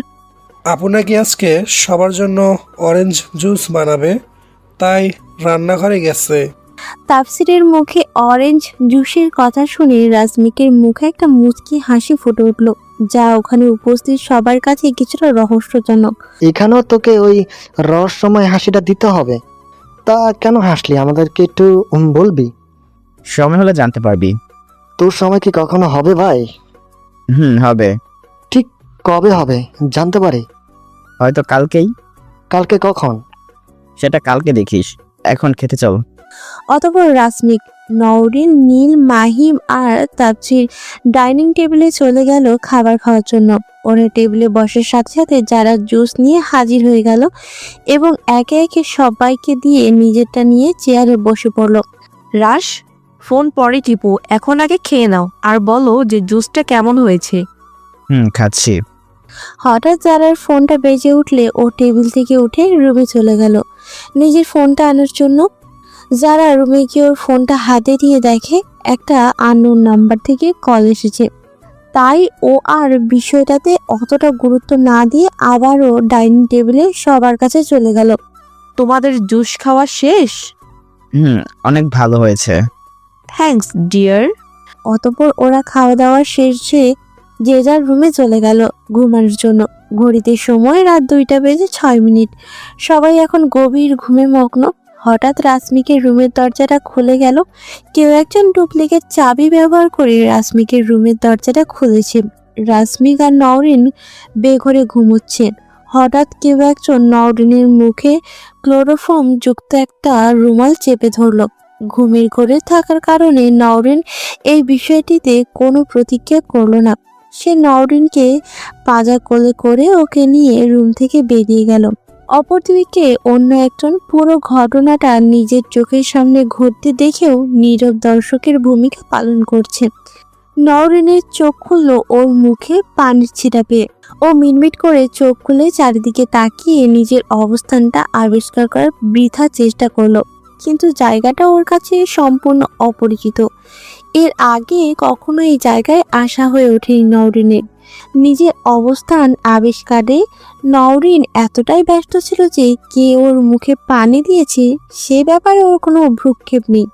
আপু নাকি আজকে সবার জন্য অরেঞ্জ জুস বানাবে, তাই রান্নাঘরে গেছে। তাফসিরের মুখে অরেঞ্জ জুসের কথা শুনে রাশমিকের মুখে একটা মুচকি হাসি ফুটে উঠল, যা ওখানে উপস্থিত সবার কাছে কিছুটা রহস্যজনক। এখানেও তোকে ওই রহস্যময় হাসিটা দিতে হবে? তা কেন হাসলি, আমাদেরকে একটু বলবি? সময় হলে জানতে পারবি। তোর সময় কি কখনো হবে ভাই? হবে। ঠিক কবে হবে জানতে পারি? হয়তো কালকেই। কালকে কখন? সেটা কালকে দেখিস, এখন খেতে চল। অতঃপর রাশমিক, নওরিন, নীল, মাহিম আর তাফসির ডাইনিং টেবিলে চলে গেল খাবার খাওয়ার জন্য। ওরা টেবিলে বসার সাথে সাথে যারা জুস নিয়ে হাজির হয়ে গেল এবং একে একে সবাইকে দিয়ে নিজেরটা নিয়ে চেয়ারে বসে পড়ল। রাশ, ফোন পরে টিপো, এখন আগে খেয়ে নাও আর বলো যে জুসটা কেমন হয়েছে। খাচ্ছি। হঠাৎ যারার ফোনটা বেজে উঠলে ও টেবিল থেকে উঠে রুমে চলে গেল নিজের ফোনটা আনার জন্য। যারা রুমে গিয়ে ওর ফোনটা হাতে দিয়ে দেখে একটা আননোন নাম্বার থেকে কল এসেছে। তাই ও আর বিষয়টাতে অতটা গুরুত্ব না দিয়ে আবারও ডাইনিং টেবিলে সবার কাছে চলে গেল। তোমাদের জুস খাওয়া শেষ? অনেক ভালো হয়েছে। Thanks dear. অতঃপর ওরা খাওয়া দাওয়া শেষে যে যার রুমে চলে গেল ঘুমানোর জন্য। ঘড়িতে সময় রাত 2:06। সবাই এখন গভীর ঘুমে মগ্ন। হঠাৎ রাশমিকের রুমের দরজাটা খুলে গেল। কেউ একজন ডুপ্লিকেট চাবি ব্যবহার করে রাশমিকের রুমের দরজাটা খুলেছে। রাশমিক আর নওরিন বেঘরে ঘুমোচ্ছে। হঠাৎ কেউ একজন নওরিনের মুখে ক্লোরোফর্ম যুক্ত একটা রুমাল চেপে ধরল। ঘুমের ঘরে থাকার কারণে নওরিন এই বিষয়টিতে কোনো প্রতিক্রিয়া করল না। সে নওরিনকে পাজা কোলে করে ওকে নিয়ে রুম থেকে বেরিয়ে গেল। অপরদিকে অন্য একজন পুরো ঘটনাটা নিজের চোখের সামনে ঘটতে দেখেও নীরব দর্শকের ভূমিকা পালন করছে। নওরিনের চোখ খুলল ওর মুখে পানির ছিটা পেয়ে। ও মিটমিট করে চোখ খুলে চারিদিকে তাকিয়ে নিজের অবস্থানটা আবিষ্কার করার বৃথা চেষ্টা করলো, কিন্তু জায়গাটা ওর কাছে সম্পূর্ণ অপরিচিত। এর আগে কখনো এই জায়গায় আসা হয়ে ওঠেনি নওরিনের। নিজের অবস্থান আবিষ্কারে নওরিন এতটাই ব্যস্ত ছিল যে কে ওর মুখে পানি দিয়েছে সে ব্যাপারে ওর কোনো ভ্রুক্ষেপ নেই।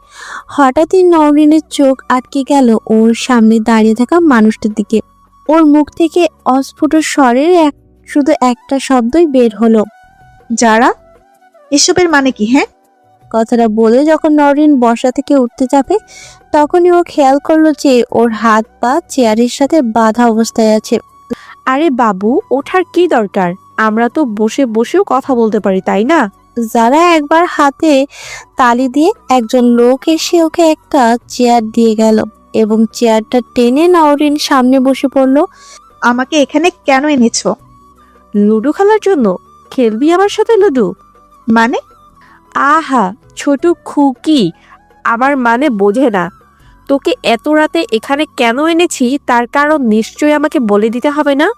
হঠাৎই নওরিনের চোখ আটকে গেল ওর সামনে দাঁড়িয়ে থাকা মানুষটার দিকে। ওর মুখ থেকে অস্ফুট স্বরের শুধু একটা শব্দই বের হলো, যারা এসবের মানে কি? হ্যাঁ, কথাটা বলে যখন নওরিন বসা থেকে উঠতে যাবে তখনই ও খেয়াল করলো যে ওর হাত পা চেয়ারের সাথে বাঁধা অবস্থায় আছে। আরে বাবু, ওঠার কি দরকার? আমরা তো বসে বসেও কথা বলতে পারি, তাই না? যারা একবার হাতে তালি দিয়ে একজন লোক এসে ওকে একটা চেয়ার দিয়ে গেল এবং চেয়ারটা টেনে নওরিন সামনে বসে পড়লো। আমাকে এখানে কেন এনেছো? লুডো খেলার জন্য। খেলবি আমার সাথে লুডো? মানে? আহা ছোট খুকি, আমার মানে বোঝে না। তোকে এত রাতে এখানে কেন এনেছি তার কারণ নিশ্চয়ই আমাকে বলে দিতে হবে না?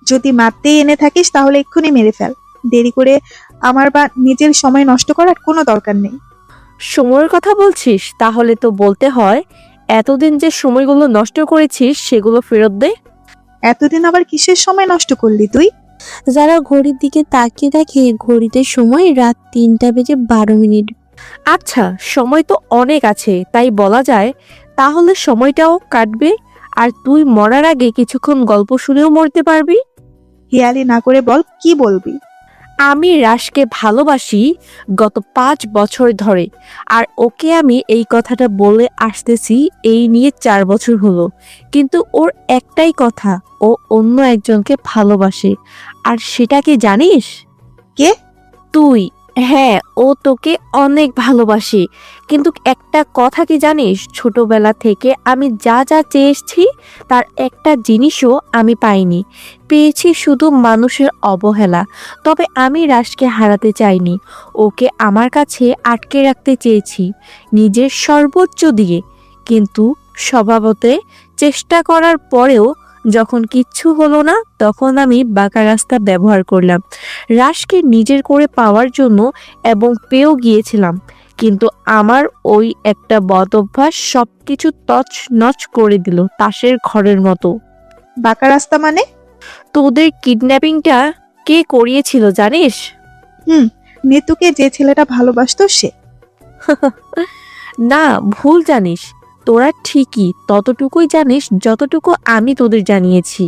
যদি মারতেই এনে থাকিস তাহলে এক্ষুনি মেরে ফেল। দেরি করে আমার বা নিজের সময় নষ্ট করার কোনো দরকার নেই। সময়ের কথা বলছিস? তাহলে তো বলতে হয় এতদিন যে সময়গুলো নষ্ট করেছিস সেগুলো ফেরত দে। এতদিন আবার কিসের সময় নষ্ট করলি তুই? যারা ঘড়ির দিকে তাকিয়ে দেখে ঘড়িতে সময় রাত 3:12। আচ্ছা, সময় তো অনেক আছে, তাই বলা যায় তাহলে সময়টাও কাটবে আর তুই মরার আগে কিছুক্ষণ গল্প শুনেও মরতে পারবি। হেয়ালি না করে বল, কি বলবি? আমি রাশকে ভালোবাসি গত 5 বছর ধরে, আর ওকে আমি এই কথাটা বলে আসতেছি এই নিয়ে 4 বছর হলো। কিন্তু ওর একটাই কথা, ও অন্য একজনকে ভালোবাসে। আর সেটা কি জানিস? কে? তুই। হ্যাঁ, ও তোকে অনেক ভালোবাসে। কিন্তু একটা কথা কি জানিস, ছোটবেলা থেকে আমি যা যা চেয়েছি তার একটা জিনিসও আমি পাইনি। পেয়েছি শুধু মানুষের অবহেলা। তবে আমি রাশকে হারাতে চাইনি, ওকে আমার কাছে আটকে রাখতে চেয়েছি নিজের সর্বোচ্চ দিয়ে। কিন্তু স্বভাবতে চেষ্টা করার পরেও যখন কিচ্ছু হলো না তখন আমি বাঁকা রাস্তা ব্যবহার করলাম রাশকে নিজের করে পাওয়ার জন্য, এবং পেয়েও গিয়েছিলাম। কিন্তু আমার ওই একটা বদ অভ্যাস সবকিছু তছ নছ করে দিল, তাসের ঘরের মতো। বাঁকা রাস্তা মানে? তোদের কিডন্যাপিংটা কে করিয়েছিল জানিস? নেতুকে যে ছেলেটা ভালোবাসতো সে। না, ভুল জানিস। তোরা ঠিকই ততটুকুই জানিস যতটুকু আমি তোদের জানিয়েছি।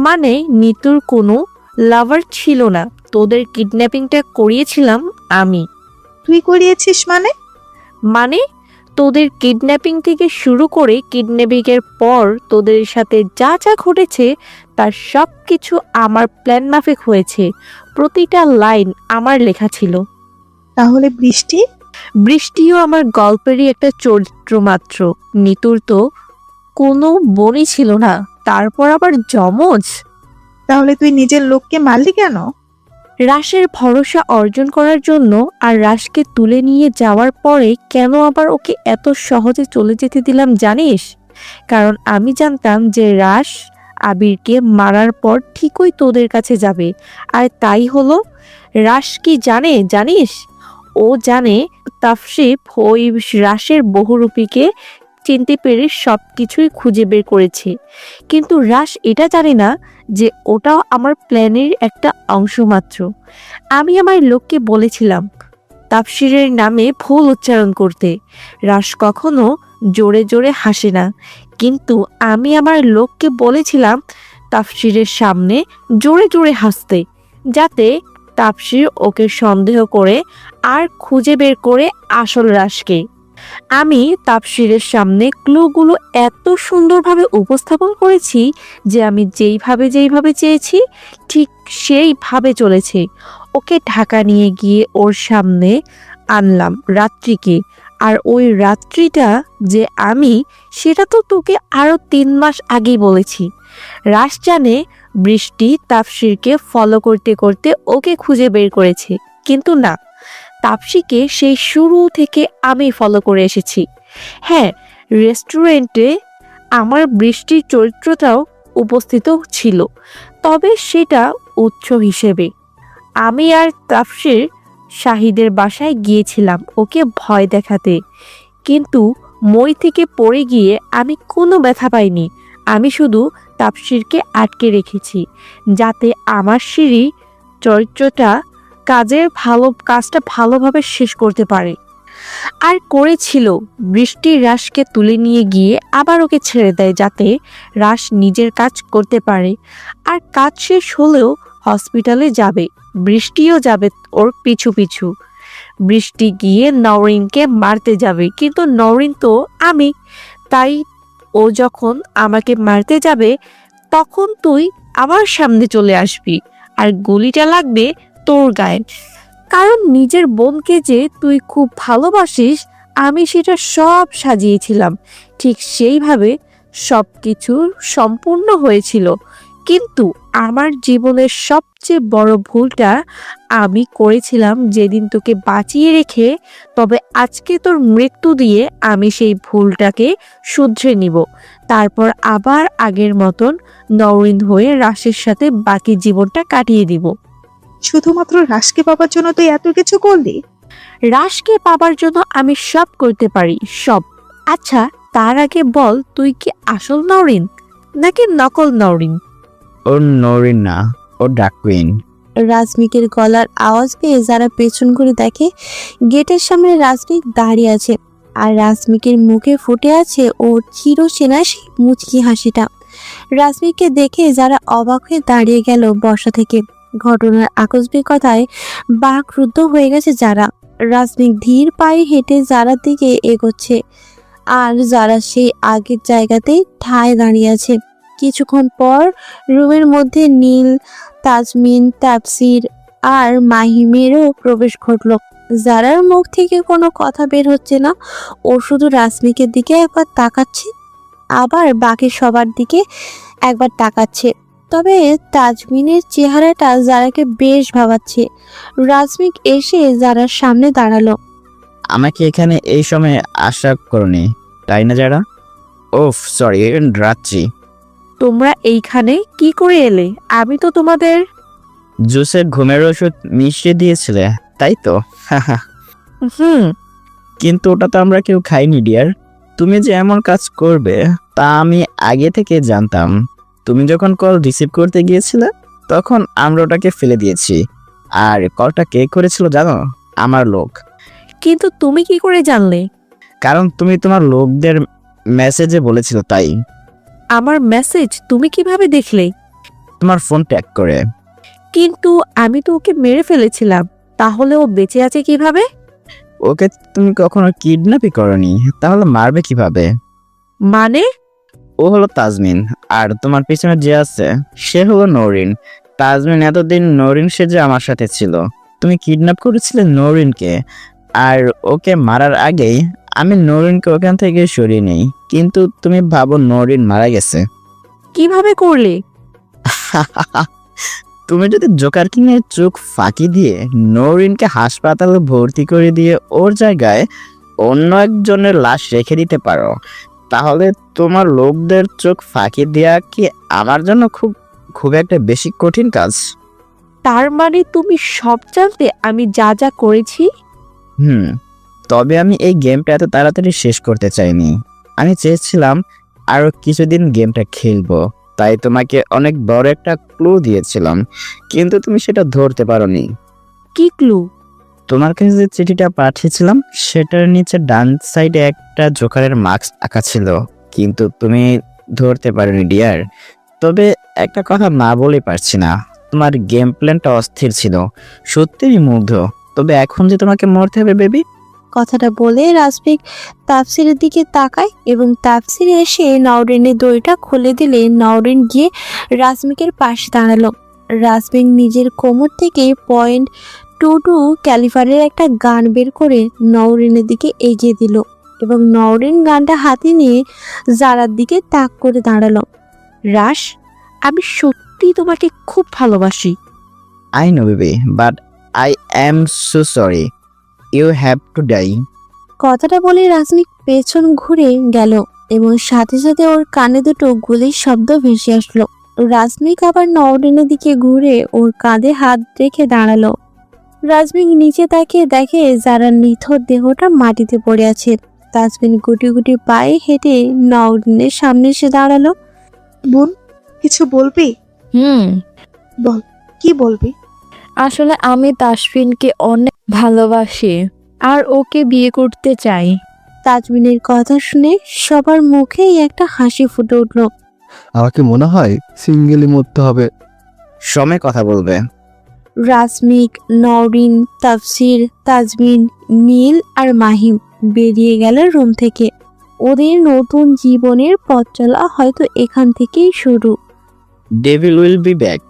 মানে নিতুর কোনো লাভার ছিল না, তোদের কিডন্যাপিংটা করিয়েছিলাম আমি। তুই করিয়েছিস মানে তোদের কিডন্যাপিং থেকে শুরু করে কিডন্যাপিং এর পর তোদের সাথে যা যা ঘটেছে তার সব কিছু আমার প্ল্যান মাফিক হয়েছে। প্রতিটা লাইন আমার লেখা ছিল। তাহলে বৃষ্টিও আমার গল্পেরই একটা চরিত্র মাত্র। নিতুর তো কোনো বোনই ছিল না, তারপর আবার যমজ। তাহলে তুই নিজের লোককে মারলি কেন? রাশের ভরসা অর্জন করার জন্য আর রাশকে তুলে নিয়ে যাওয়ার পরে কেন আবার ওকে এত সহজে চলে যেতে দিলাম জানিস? কারণ আমি জানতাম যে রাশ আবিরকে মারার পর ঠিকই তোদের কাছে যাবে। আর তাই হলো। রাশ কি জানে জানিস? ও জানে তাফসিফ ওই রাশের বহুরূপীকে চিনতে পেরে সব কিছুই খুঁজে বের করেছে, কিন্তু রাশ এটা জানে না যে ওটাও আমার প্ল্যানের একটা অংশ মাত্র। আমি আমার লোককে বলেছিলাম তাফসিরের নামে ভুল উচ্চারণ করতে। রাশ কখনো জোরে জোরে হাসে না, কিন্তু আমি আমার লোককে বলেছিলাম তাফসিরের সামনে জোরে জোরে হাসতে, যাতে তাফসির ওকে সন্দেহ করে আর খুঁজে বের করে আসল রাশকে। আমি তাফসিরের সামনে ক্লুগুলো এত সুন্দরভাবে উপস্থাপন করেছি যে আমি যেইভাবে চেয়েছি ঠিক সেইভাবে চলেছে। ওকে ঢাকা নিয়ে গিয়ে ওর সামনে আনলাম রাত্রিকে, আর ওই রাত্রিটা যে আমি, সেটা তো তোকে আরো 3 মাস আগেই বলেছি। রাশ জানে বৃষ্টি তাফসিরকে ফলো করতে করতে ওকে খুঁজে বের করেছে, কিন্তু না, তাপসীকে সেই শুরু থেকে আমি ফলো করে এসেছি। হ্যাঁ, রেস্টুরেন্টে আমার বৃষ্টির চরিত্রটাও উপস্থিত ছিল, তবে সেটা উৎস হিসেবে। আমি আর তাফসির শাহিদের বাসায় গিয়েছিলাম ওকে ভয় দেখাতে, কিন্তু মই থেকে পড়ে গিয়ে আমি কোনো ব্যথা পাইনি। আমি শুধু তাফসিরকে আটকে রেখেছি যাতে আমার সিঁড়ি চরিত্রটা কাজটা ভালোভাবে শেষ করতে পারে। আর করেছিল, বৃষ্টি রাশকে তুলে নিয়ে গিয়ে আবার ওকে ছেড়ে দেয় যাতে রাশ নিজের কাজ করতে পারে। আর কাজ শেষ হলেও হসপিটালে যাবে, বৃষ্টিও যাবে ওর পিছু পিছু। বৃষ্টি গিয়ে নওরিনকে মারতে যাবে, কিন্তু নওরিন তো আমি, তাই ও যখন আমাকে মারতে যাবে তখন তুই আমার সামনে চলে আসবি আর গুলিটা লাগবে তোর গায়ে। কারণ নিজের বোনকে যে তুই খুব ভালোবাসিস, আমি সেটা সব সাজিয়েছিলাম। ঠিক সেইভাবে সব কিছু সম্পূর্ণ হয়েছিল, কিন্তু আমার জীবনের সবচেয়ে বড় ভুলটা আমি করেছিলাম যেদিন তোকে বাঁচিয়ে রেখে, তবে আজকে তোর মৃত্যু দিয়ে আমি সেই ভুলটাকে শুধরে নিব। তারপর আবার আগের মতন নওরিন হয়ে রাশের সাথে বাকি জীবনটা কাটিয়ে দিব। শুধুমাত্র রাশকে পাবার জন্য তুই এত কিছু করলি? রাশকে পাবার জন্য আমি সব করতে পারি, সব। আচ্ছা, তার আগে বল, তুই কি আসল নওরিন নাকি নকল নওরিন? ওর নরিন না, ও ডাক কুইন। রাজমিকের গলার আওয়াজ পেয়ে যারা পেছন করে দেখে, গেটের সামনে রাজমিক দাঁড়িয়ে আছে, আর রাজমিকের মুখে ফুটে আছে ওর চিরচেনা সেই মুচকি হাসিটা। রাজমিককে দেখে যারা অবাক হয়ে দাঁড়িয়ে গেল বসা থেকে। ঘটনার আকস্মিকতায় বাকরুদ্ধ হয়ে গেছে যারা। রাজমিক ধীর পায়ে হেঁটে যারার দিকে এগোচ্ছে, আর যারা সেই আগের জায়গাতেই ঠায় দাঁড়িয়ে আছে। কিছুক্ষণ পর রুমের মধ্যে নীল, তাজমিন, তাফসির আর মাহিমেরও প্রবেশ ঘটল। যারার মুখ থেকে কোনো কথা বের হচ্ছে না, ও শুধু রাজমিকের দিকে একবার তাকাচ্ছে, আবার বাকি সবার দিকে একবার তাকাচ্ছে। তবে তাজমিনের চেহারাটা যারাকে বেশ ভাবাচ্ছে। রাজমিক এসে যারার সামনে দাঁড়ালো। আমাকে এখানে এই সময় আশা করনি, তাই না যারা? ওফ সরি, রাত্রি। তোমরা এইখানে কি করে এলে? আমি তো তোমাদের জুসে ঘুমের ওষুধ মিশিয়ে দিয়েছিলে, তাই তো? হুম কিন্তু ওটা তো আমরা কেউ খাইনি ডিয়ার। তুমি যে এমন কাজ করবে তা আমি আগে থেকে জানতাম। তুমি যখন কল রিসিভ করতে গিয়েছিলে তখন আমরা ওটাকে ফেলে দিয়েছি। আর কলটা কে করেছিল জানো? আমার লোক। কিন্তু তুমি কি করে জানলে? কারণ তুমি তোমার লোকদের মেসেজে বলেছিল তাই। আমার মেসেজ তুমি কিভাবে দেখলে? তোমার ফোন ট্যাগ করে। কিন্তু আমি তো ওকে মেরে ফেলেছিলাম, তাহলে ও বেঁচে আছে কিভাবে? ওকে তুমি কখনো কিডন্যাপই করনি, তাহলে মারবে কিভাবে? মানে? ও হলো তাজমিন, আর তোমার পিছনে যে আছে সে হলো নরিন। তাজমিন এতদিন নরিন সেজে আমার সাথে ছিল। তুমি কিডন্যাপ করেছিলে নরিনকে, আর ওকে মারার আগেই আমি নরিনকে ওখান থেকে সরিয়ে নেই। কিন্তু তুমি ভাবো নরিন মারা গেছে। কিভাবে করলে? তুমি যদি জোকার কিংয়ের চোখ ফাঁকি দিয়ে নৌরিনকে হাসপাতালে ভর্তি করে দিয়ে ওর জায়গায় অন্য একজনের লাশ রেখে দিতে পারো, তাহলে তোমার লোকদের চোখ ফাঁকি দেওয়া কি আমার জন্য খুব খুব একটা বেশি কঠিন কাজ? তার মানে তুমি সব জানতে আমি যা যা করেছি? তবে আমি এই গেমটা এত তাড়াতাড়ি শেষ করতে চাইনি। আমি চেয়েছিলাম আরো কিছুদিন গেমটা খেলবো, তাই তোমাকে অনেক বড় একটা ক্লু দিয়েছিলাম, কিন্তু তুমি সেটা ধরতে পারোনি। কি ক্লু? তোমার কাছে যে চিঠিটা পাঠিয়েছিলাম সেটার নিচে ডান সাইডে একটা জোকারের মাস্ক আঁকা ছিল, কিন্তু তুমি ধরতে পারোনি ডিয়ার। তবে একটা কথা না বলে পারছি না, তোমার গেম প্ল্যানটা অস্থির ছিল, সত্যিই মুগ্ধ। তবে এখন যে তোমাকে মরতে হবে বেবি। কথাটা বলে রাজমিক তাফসিরের দিকে তাকায় এবং তাফসির এসে নওরিনের দড়িটা খুলে দিলে নওরিন গিয়ে রাজমিকের পাশে দাঁড়ালো। রাজমিক নিজের কোমর থেকে .22 ক্যালিফারের একটা গান বের করে নওরিনের দিকে এগিয়ে দিল এবং নওরিন গানটা হাতে নিয়ে জারার দিকে তাক করে দাঁড়ালো। রাশ, আমি সত্যি তোমাকে খুব ভালোবাসি। I know baby, but I am so sorry, you have to die. কথাটা বলে রাজমিক পেছন ঘুরে গেল এবং সাথে সাথে ওর কানে দুটো গুলির শব্দ ভেসে আসলো। রাজমিক আবার নওরিনের দিকে ঘুরে ওর কাঁধে হাত রেখে দাঁড়ালো। রাজমিক নিচে তাকিয়ে দেখে জারার নিথর দেহটা মাটিতে পড়ে আছে। তাজমিন গুটি গুটি পায়ে হেঁটে নওরিনের সামনে এসে দাঁড়ালো। বোন, কিছু বলবি? বল, কি বলবি? আসলে আমি তাসফিনকে অনেক ভালোবাসি আর ওকে বিয়ে করতে চাই। তাজমিনের কথা শুনে সবার মুখেই একটা হাসি ফুটে উঠল। আমাকে মনে হয় সিঙ্গেলই মরতে হবে। সময় কথা বলবে। রাজমিক, নওরিন, তাফসির, তাজমিন, নীল আর মাহিম বেরিয়ে গেল রুম থেকে। ওদের নতুন জীবনের পথ চলা হয়তো এখান থেকেই শুরু। Devil will be back.